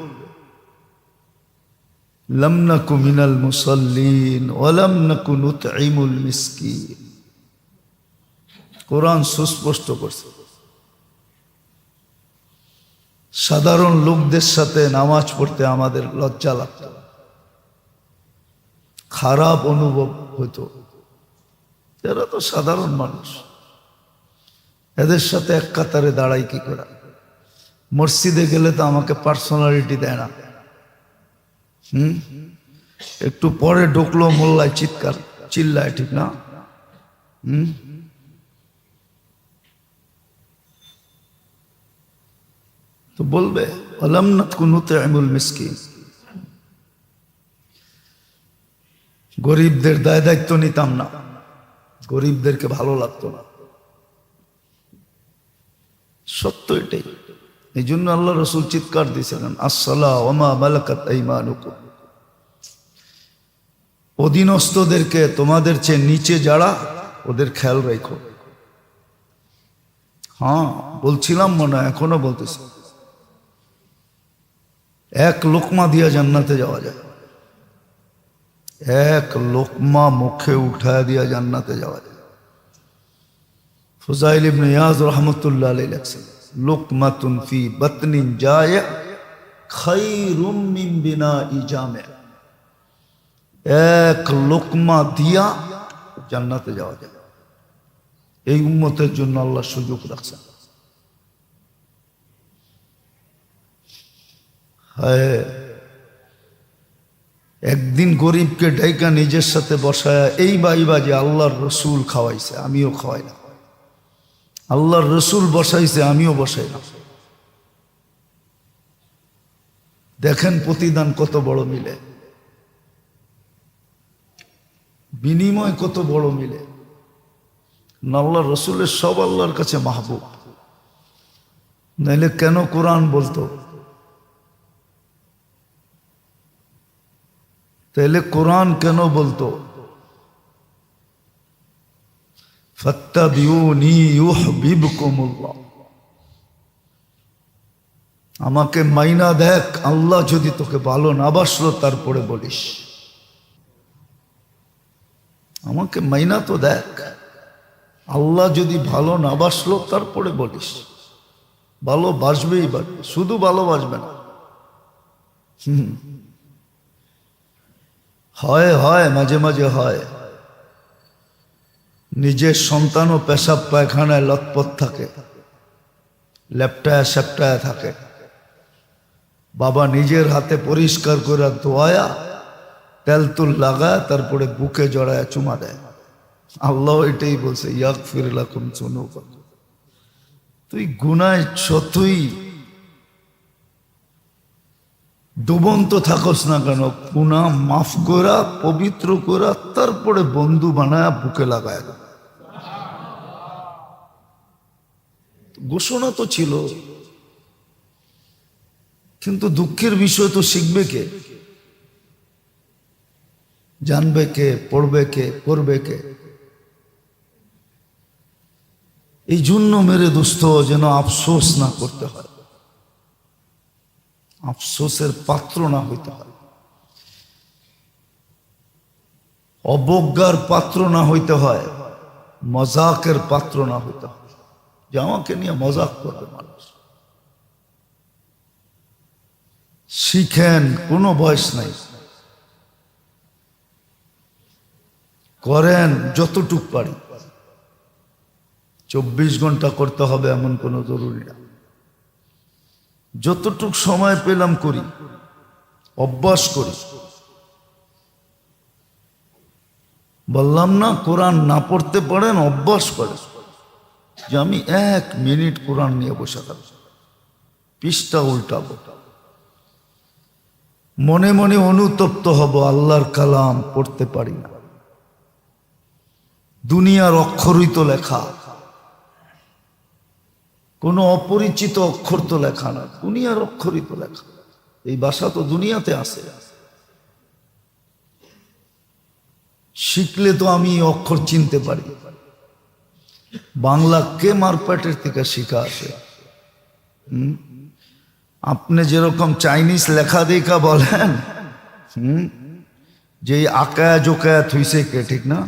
লাম নাকু মিনাল মুসাল্লিন ওয়া লাম নাকু নুতঈমুল মিসকিন। কোরআন সুস্পষ্ট করছে। সাধারণ লোকদের সাথে নামাজ পড়তে আমাদের লজ্জা লাগত, খারাপ অনুভব হতো। এরা তো সাধারণ মানুষ, এদের সাথে এক কাতারে দাঁড়াই কি করে? মসজিদে গেলে তো আমাকে পার্সোনালিটি দেয় না। একটু পরে ঢুকলো মোল্লায় চিৎকার চিল্লায়, ঠিক না? তো বলবে আলাম নাকু নুতঈমুল মিসকিন। গরিবদের দায় দায়িত্ব নিতাম না, গরিবদেরকে ভালো লাগতো না। সত্য এটাই। এই জন্য আল্লাহ রসুল চিৎকার দিয়েছিলেন, আসসালাহ ওয়া মা মালাকাত আইমানুকুম। অধীনস্থদেরকে, তোমাদের চেয়ে নিচে যারা, ওদের খেয়াল রাখো। হ্যাঁ, বলছিলাম মনে হয়, এখনো বলতেছি। এক লোকমা দিয়া জান্নাতে যাওয়া যায়, এক লোকমা মুখে উঠায় দিয়া জান্নাতে যাওয়া যায়। ফুজাইল ইবনে ইয়াজ রাহমাতুল্লাহ আলাইহি লেখছেন, লুকমাতুন ফি বাতনিন জায়া খায়রুম মিন বিনাই জামে। এক লোকমা দিয়া জান্নাতে যাওয়া যায়। এই উম্মতের জন্য আল্লাহ সুযোগ রাখছেন। একদিন গরিবকে ডাইকা নিজের সাথে বসায় এই বাইবা যে আল্লাহর রসুল খাওয়াইছে, আমিও খাওয়াই না। আল্লাহর রসুল বসাইছে, আমিও বসাই না। দেখেন প্রতিদান কত বড় মিলে, বিনিময় কত বড় মিলে। আল্লাহর রসুলের সব আল্লাহর কাছে মাহবুব, নাইলে কেন কোরআন বলতো? তাইলে কোরআন কেন বলতো ফাত্তাবিউনি ইউহিব্বুকুমুল্লাহ? আমাকে মাইনা দেখ, আল্লাহ যদি তোকে ভালো না বাসলো তারপরে বলিস। আমাকে মাইনা তো দেখ, আল্লাহ যদি ভালো না বাসলো তারপরে বলিস। ভালোবাসবেই বাসবে, শুধু ভালোবাসবে না। হয় হয় মাঝে মাঝে হয়, নিজের সন্তানও পেশাব পায়খানায় লতপত থাকে, লেপটায় সেপটায় থাকে, বাবা নিজের হাতে পরিষ্কার করে ধোয়া তেল তুল লাগায় তারপরে বুকে জড়ায় চুমা দেয়। আল্লাহ এটাই বলছে ইয়াগফির লাকুম যুনুবাকুম। তুই গুনায় যতই ডুবন্ত থাকস না কেন, গুনাহ মাফ করা, পবিত্র করা, তারপরে বন্ধু বানায় বুকে লাগায়। ঘোষণা তো ছিল, কিন্তু দুঃখের বিষয় তো শিখবে কে, জানবে কে, পড়বে কে, করবে কে? এই জন্য মেরে দোস্ত যেন আফসোস না করতে হয়, আফসোসের পাত্র না হইতে হয়, অবজ্ঞার পাত্র না হইতে হয়, মজাকের পাত্র না হইতে হয় যে আমাকে নিয়ে মজাক করবে মানুষ। শিখেন, কোনো বয়স নাই, করেন যতটুক পারি। 24 ঘন্টা করতে হবে এমন কোনো জরুরি না। যতটুক সময় পেলাম করি, অভ্যাস করি। বললাম না, কোরআন না পড়তে পারেন অভ্যাস করেন যে আমি 1 মিনিট কোরআন নিয়ে বসে থাকবো, পৃষ্ঠা উল্টাবো, মনে মনে অনুতপ্ত হব আল্লাহর কালাম পড়তে পারি না। দুনিয়ার অক্ষরই তো লেখা, কোনো অপরিচিত অক্ষর তো লেখা না, দুনিয়ার অক্ষরই তো লেখা। এই ভাষা তো দুনিয়াতে আছে, শিখলে তো আমি অক্ষর চিনতে পারি। বাংলা কে মারপ্যাটের থেকে শিখা আসে? আপনি যেরকম চাইনিজ লেখা দেখা বলেন যে আকায়া জোকায়া থুইছে কে, ঠিক না?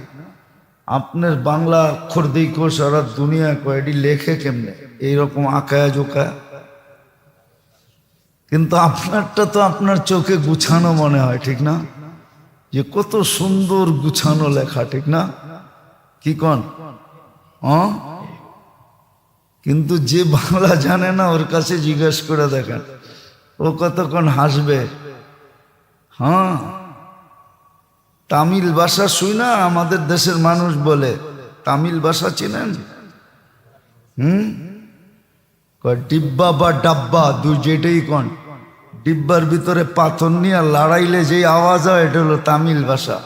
আপনার বাংলা অক্ষর দেখো সারা দুনিয়া কয়টি লেখে কেমনে এইরকম আকায়া জোকায়া, কিন্তু আপনারটা তো আপনার চোখে গুছানো মনে হয়, ঠিক না? যে কত সুন্দর গুছানো লেখা, ঠিক না? কি কন? কিন্তু যে বাংলা জানে না ওর কাছে জিজ্ঞেস করে দেখেন, ও কতক্ষণ হাসবে। হ্যাঁ, তামিল ভাষা শুই না আমাদের দেশের মানুষ বলে, তামিল ভাষা চিনেন? ডিব্বা বা ডাব্বা দুই যেটাই কন, ডিব্বার ভিতরে পাথর নিয়ে লড়াইলে যে আওয়াজ হয় এটা হলো তামিল ভাষা।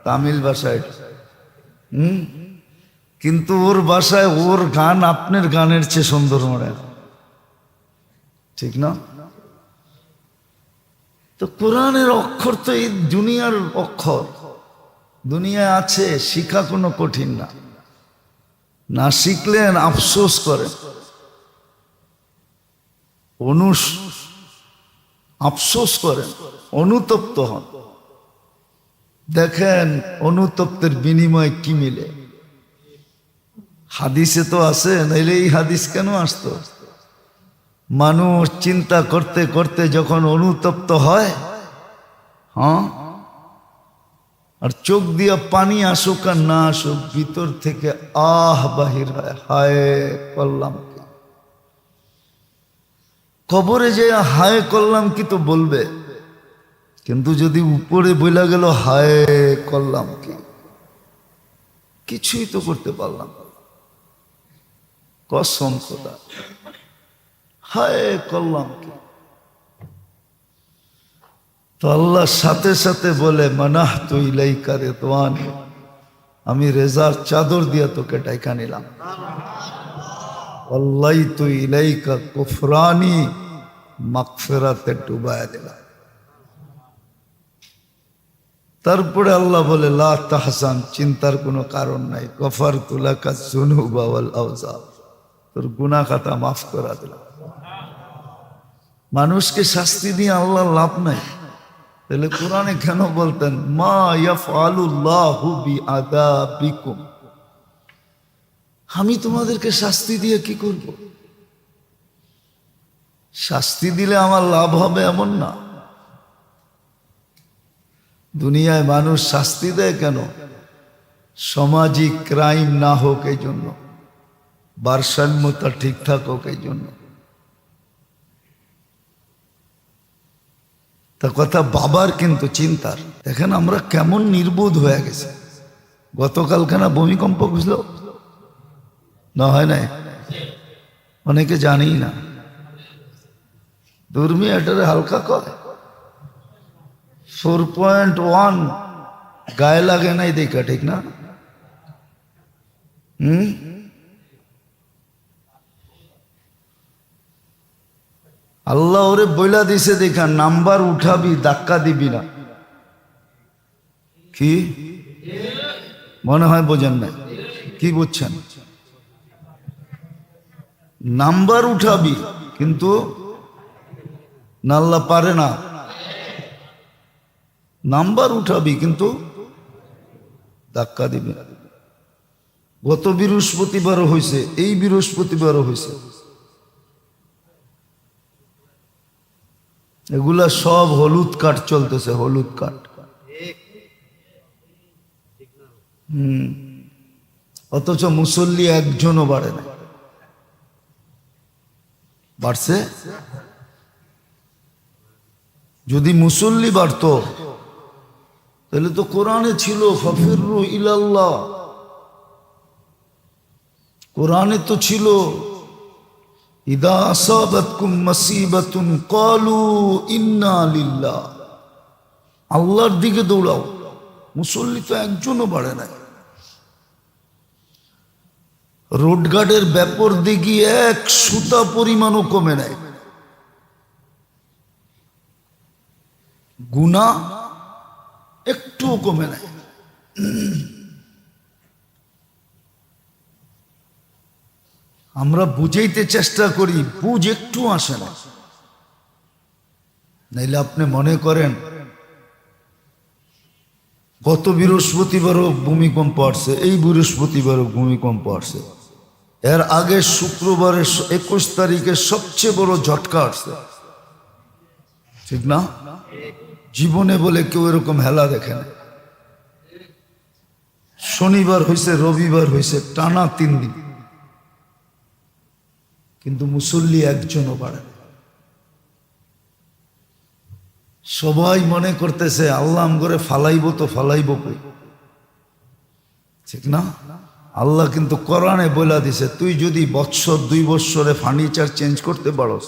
তামিল ভাষা এটা। কিন্তু ওর ভাষায় ওর গান আপনার গানের চেয়ে সুন্দর মনে হয়, ঠিক না? তো কোরআনের অক্ষর তো এই দুনিয়ার অক্ষর, দুনিয়ায় আছে, শিখা কোনো কঠিন না। না শিখলেন আফসোস করেন, আফসোস করেন, অনুতপ্ত হন। দেখেন অনুতপ্তের বিনিময়ে কি মিলে। হাদিসে তো আছে, নাইলে এই হাদিস কেন আসতো? মানুষ চিন্তা করতে করতে যখন অনুতপ্ত হয়, হ্যাঁ, আর চোখ দিয়া পানি আসুক আর না আসুক, ভিতর থেকে আহ বাহির হয়, হায় করলাম কি। কবরে যে হায় করলাম কি তো বলবে, কিন্তু যদি উপরে বইলা গেল হায় করলাম কি, কিছুই তো করতে পারলাম না। কসম খোদা, হায় করলাম কি। তো আল্লাহ সাথে সাথে বলে মানাহ তু ইলাইকা রিদওয়ানি, আমি রেজার চাদর দিয়া তোকে ডাইকা নিলাম। আল্লাহ তু ইলাইকা কুফরানি, মাগফিরাতে ডুবায়া দিলাম। তারপরে আল্লাহ বলে লা তাহজান, চিন্তার কোনো কারণ নাই, গফারতু লাকা যুনুবা ওয়াল আওজার, তোর গুনাহ খাতা মাফ করে দিলাম। মানুষকে শাস্তি দিয়ে আল্লাহ লাভ নাই। তাহলে কোরআনে কেন বলতেন মা ইয়াফআলুল্লাহু বিআযাবিকুম, আমি তোমাদেরকে শাস্তি দিয়ে কি করব? শাস্তি দিলে আমার লাভ হবে এমন না। দুনিয়ায় মানুষ শাস্তি দেয় কেন? সামাজিক ক্রাইম না হোক এই জন্য, ভারসাম্যতা ঠিকঠাক হোক এই জন্য। তা কথা বাবার কিন্তু চিন্তার। দেখেন আমরা কেমন নির্বোধ হয়ে গেছে। গতকালখানা ভূমিকম্প বুঝলো না, হয় নাই? অনেকে জানেই না। দুর্মি এটারে হালকা কয় 4.1 গায়ে লাগে নাই দেখা, ঠিক না? আল্লাহ ওরে বইলা দিছে দেখা, নাম্বার উঠাবি, ধাক্কা দিবি না। কি মনে হয় বোঝেন না? কি বুঝছেন? নাম্বার উঠাবি, কিন্তু না, আল্লাহ পারে না। নাম্বার উঠাবি কিন্তু ধাক্কা দিবি না। গত বৃহস্পতিবারও হয়েছে, এই বৃহস্পতিবারও হয়েছে। এগুলা সব হলুদ কাঠ চলতেছে, হলুদ কাঠ। অথচ মুসল্লি একজনও বাড়ে না। বাড়ছে? যদি মুসল্লি বাড়তো তাহলে তো কোরআনে ছিল ফাফিরু ইলাল্লাহ। কোরআনে তো ছিল ইদা আসাবাতকুম মুসিবাতুন ক্বালু ইন্না লিল্লাহ, আল্লাহর দিকে দৌড়াও। মুসল্লি তো একজনও বাড়ে নাই। রোডঘাটের ব্যাপর দিকে এক সুতা পরিমাণও কমে নাই। গুনাহ একটুও কমে নাই। আমরা বুঝাইতে চেষ্টা করি, বুঝ একটু আসে না। নাইলে আপনি মনে করেন গত বৃহস্পতিবারও ভূমিকম্প আসছে, এই বৃহস্পতিবারও ভূমিকম্প আসছে, এর আগে শুক্রবারের 21 তারিখে সবচেয়ে বড় ঝটকা আসছে, ঠিক না? জীবনে বলে কেউ এরকম হেলা দেখে না। শনিবার হয়েছে, রবিবার হয়েছে, টানা 3 দিন, কিন্তু মুসল্লি একজনও বাড়ে না। সবাই মনে করতেছে আল্লাহ আমগরে ফালাইব, তো ফালাইব কই, ঠিক না? আল্লাহ কিন্তু কোরআনে বলে দিছে তুই যদি 2 বৎসরে ফার্নিচার চেঞ্জ করতে পারোস,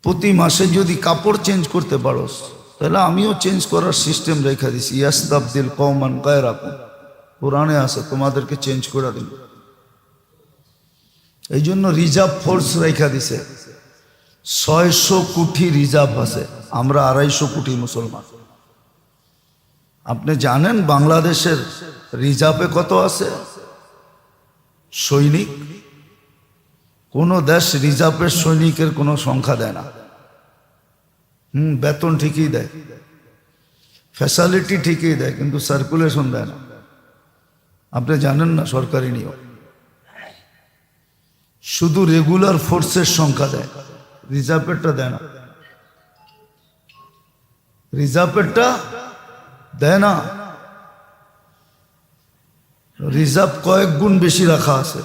প্রতি মাসে যদি কাপড় চেঞ্জ করতে পারোস, তাহলে আমিও চেঞ্জ করার সিস্টেম রেখে দিছি। ইয়াস্তাবদিল কওমান গায়রাকুম, কোরআনে আছে, তোমাদেরকে চেঞ্জ করে দিন। এই জন্য রিজার্ভ ফোর্স রেখা দিছে। 600 কোটি রিজার্ভ আছে, আমরা 250 কোটি মুসলমান। আপনি জানেন বাংলাদেশের রিজার্ভে কত আছে সৈনিক? কোন দেশ রিজার্ভের সৈনিকের কোনো সংখ্যা দেয় না। বেতন ঠিকই দেয়, ফ্যাসিলিটি ঠিকই দেয়, কিন্তু সার্কুলেশন দেয় না। আপনি জানেন না সরকারি নিয়ম। শুধু রেগুলার ফোর্সের সংখ্যা দেয়, রিজার্ভেরটা দেয় না। রিজার্ভেরটা দেয় না। রিজার্ভ কয়েক গুণ বেশি রাখা আছে।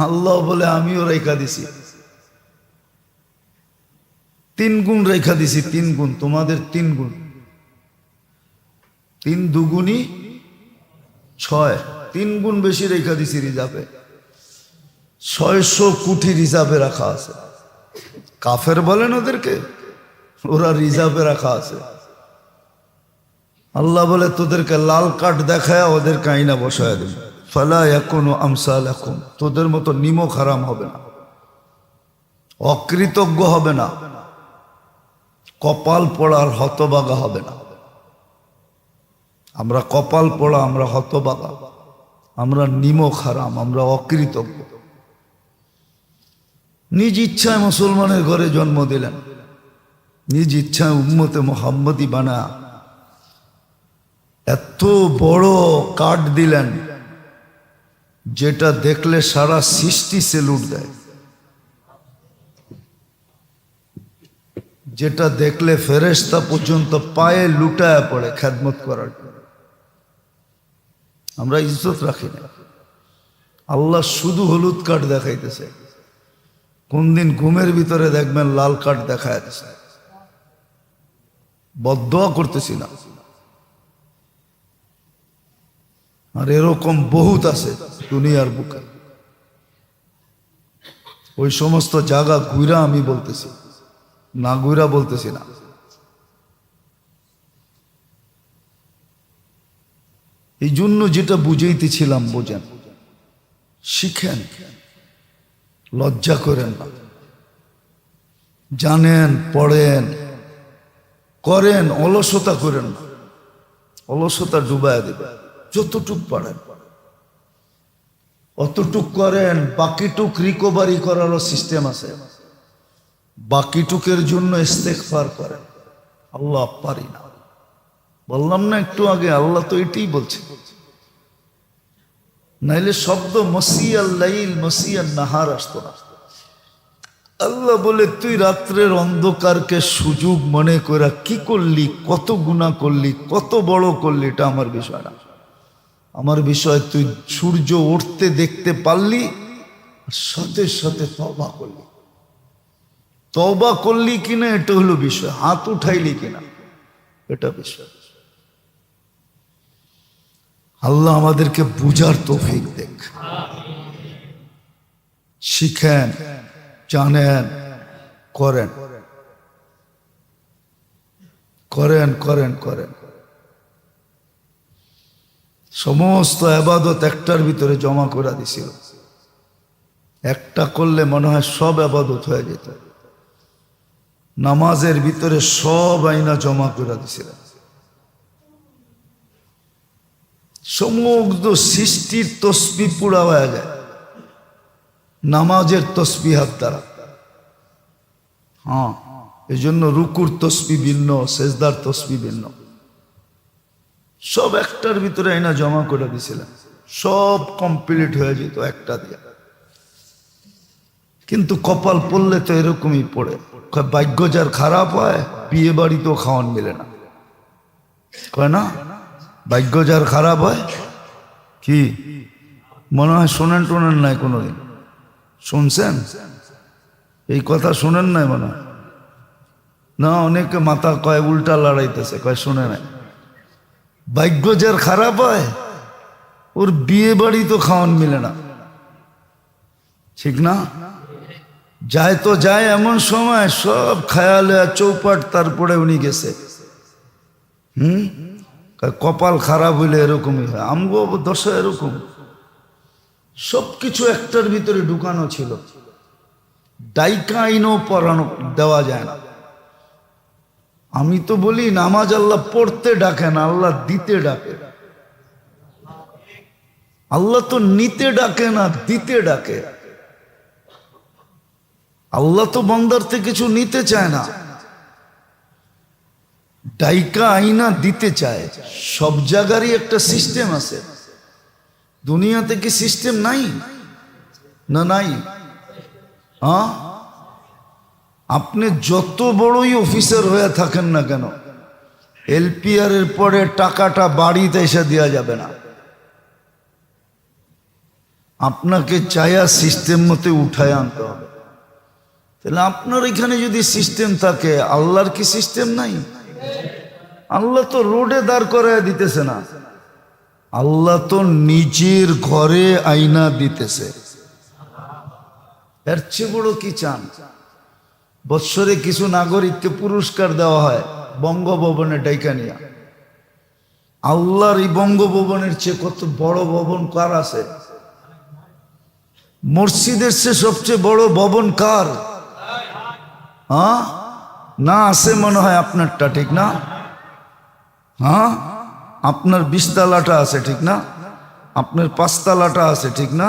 আল্লাহ বলে আমিও রেখা দিছি। 3 গুণ রেখা দিছি, 3 গুণ, তোমাদের 3 গুণ, 3 দুগুণই 6, 3 গুণ বেশি রেখা দিছি রিজার্ভে। 600 কোটি রিজার্ভে রাখা আছে। কাফের বলেন ওদেরকে, ওরা রিজার্ভে রাখা আছে। আল্লাহ বলে তোদেরকে লাল কার্ড দেখায় ওদেরকে আইনা বসায় দেবে, ফালা ইয়াকুনু আমসালাকুম, তোদের মতো নিমক হারাম হবে না, অকৃতজ্ঞ হবে না, কপাল পোড়ার হতবাগা হবে না। আমরা কপাল পোড়া, আমরা হতবাগা, আমরা নিমক হারাম, আমরা অকৃতজ্ঞ। নিজ ইচ্ছায় মুসলমানের ঘরে জন্ম দিলেন, নিজ ইচ্ছায় উম্মতে মুহাম্মদি বানা এত বড় কার্ড দিলেন যেটা দেখলে সারা সৃষ্টি সেলুট দেয়, যেটা দেখলে ফেরেশতা পর্যন্ত পায়ে লুটায় পড়ে খেদমত করার জন্য। আমরা ইজ্জত রাখি না। আল্লাহ শুধু হলুদ কার্ড দেখাইতেছে, কোন দিন ঘুমের ভিতরে দেখবেন লাল কার্ড দেখায় দিছে। বদদোয়া করতেছি না, আর এরকম বহুত আছে দুনিয়ার বুকে। ওই সমস্ত জায়গা ঘুরা আমি বলতেছি না, ঘুরা বলতেছি না। এই জন্য যেটা বুঝাইতেছিলাম, বোঝেন, শিখেন, লজ্জা করেন না, জানেন, পড়েন, করেন, অলসতা করেন না। অলসতা ডুবায় দেবে। যতটুক পারেন অতটুক করেন, বাকিটুক রিকভারি করারও সিস্টেম আছে। বাকিটুকের জন্য ইস্তেগফার করেন, আল্লাহ পারি না, বললাম না একটু আগে, আল্লাহ তো এটাই বলছে। নাইলে শব্দ মসিয়াল লাইল মসিয়াল নাহার আসতো না। আল্লাহ বলে তুই রাত্রের অন্ধকারকে সুযোগ মনে করে কি করলি, কত গুনাহ করলি, কত বড় করলি, এটা আমার বিষয় না। আমার বিষয় তুই সূর্য উঠতে দেখতে পারলি, সাথে সাথে তওবা করলি। তওবা করলি কিনা এটা হলো বিষয়, হাত উঠাইলি কিনা এটা বিষয়। আল্লাহ আমাদেরকে বুঝার তৌফিক দেখ। শিখেন, জানেন, করেন, করেন, করেন, করেন। সমস্ত ইবাদত একটার ভিতরে জমা করে দিছিল। একটা করলে মনে হয় সব ইবাদত হয়ে যেত। নামাজের ভিতরে সব আইনা জমা করে দিছিল। সমগ্র সৃষ্টির তসবিহ পুরা হয়ে যায় নামাজের তসবিহাত দ্বারা। হ্যাঁ, এই জন্য রুকুর তসবিহ ভিন্ন, সেজদার তসবিহ ভিন্ন। সব একটার ভিতরে আইনা জমা করে দিছিলেন, সব কমপ্লিট হয়ে যেত একটা দিয়ে। কিন্তু কপাল পড়লে তো এরকমই পড়ে। ভাগ্য যার খারাপ হয় বিয়ে বাড়িতেও খাওয়ান মিলে না, কয় না? ভাগ্য যার খারাপ হয় কি মনে হয়? শোনেন টোনেন নাই কোনোদিন? শুনছেন এই কথা? শোনেন নাই মনে হয় না? অনেকে মাথা কয় উল্টা লড়াইতেছে, কয় শুনে নাই। ভাগ্য যার খারাপ হয় ওর বিয়ে বাড়ি তো খাওয়ান মিলে না, ঠিক না? যায় তো যায় এমন সময় সব খেয়ালে চৌপাট, তারপরে উনি গেছে। কপাল খারাপ হইলে এরকমই হয়। আমগো দশা এরকম, সবকিছু একটার ভিতরে ঢুকানো ছিল, ডাইকা আইনও পড়ানো দেওয়া যায় না। আমি তো বলি নামাজ আল্লাহ পড়তে ডাকে না, আল্লাহ দিতে ডাকে। আল্লাহ তো নিতে ডাকে না, দিতে ডাকে। আল্লাহ তো বান্দার থেকে কিছু নিতে চায় না, ডাইকা আইনা দিতে চায়। সব জায়গারই একটা সিস্টেম আছে। দুনিয়াতে কি সিস্টেম নাই? না নাই? হ্যাঁ, আপনি যত বড়ই অফিসার হয়ে থাকেন না কেন, এলপিআর এর পরে টাকাটা বাড়িতে এসে দেওয়া যাবে না। আপনাকে চায়া সিস্টেম মতে উঠায় আনতে হবে। তাহলে আপনার এখানে যদি সিস্টেম থাকে, আল্লাহর কি সিস্টেম নাই? আল্লাহ তো রোডে দাঁড় করায় দিতেছে না, আল্লাহ তো নিজের ঘরে আয়না দিতেছে। এর চেয়ে বড় কি চান? বৎসরে কিছু নাগরিককে পুরস্কার দেওয়া হয় বঙ্গভবনে ডাইকা নিয়া। আল্লাহর এই বঙ্গভবনের চেয়ে কত বড় ভবন কার আছে? মসজিদের চেয়ে সবচেয়ে বড় ভবন কার? হ্যাঁ না, আছে মনে হয় আপনারটা, ঠিক না? হ্যাঁ, আপনার 20 তলাটা আছে, ঠিক না? আপনার 5 তলাটা আছে, ঠিক না?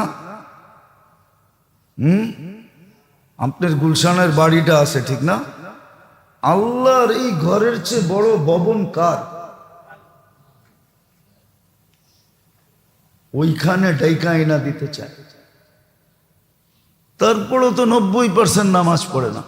আপনার গুলশানের বাড়িটা আছে, ঠিক না? আল্লাহর এই ঘরের চেয়ে বড় ভবন কার? ওইখানে ডাইকা আইনা দিতে চায়। তারপরও তো 90% নামাজ পড়ে না।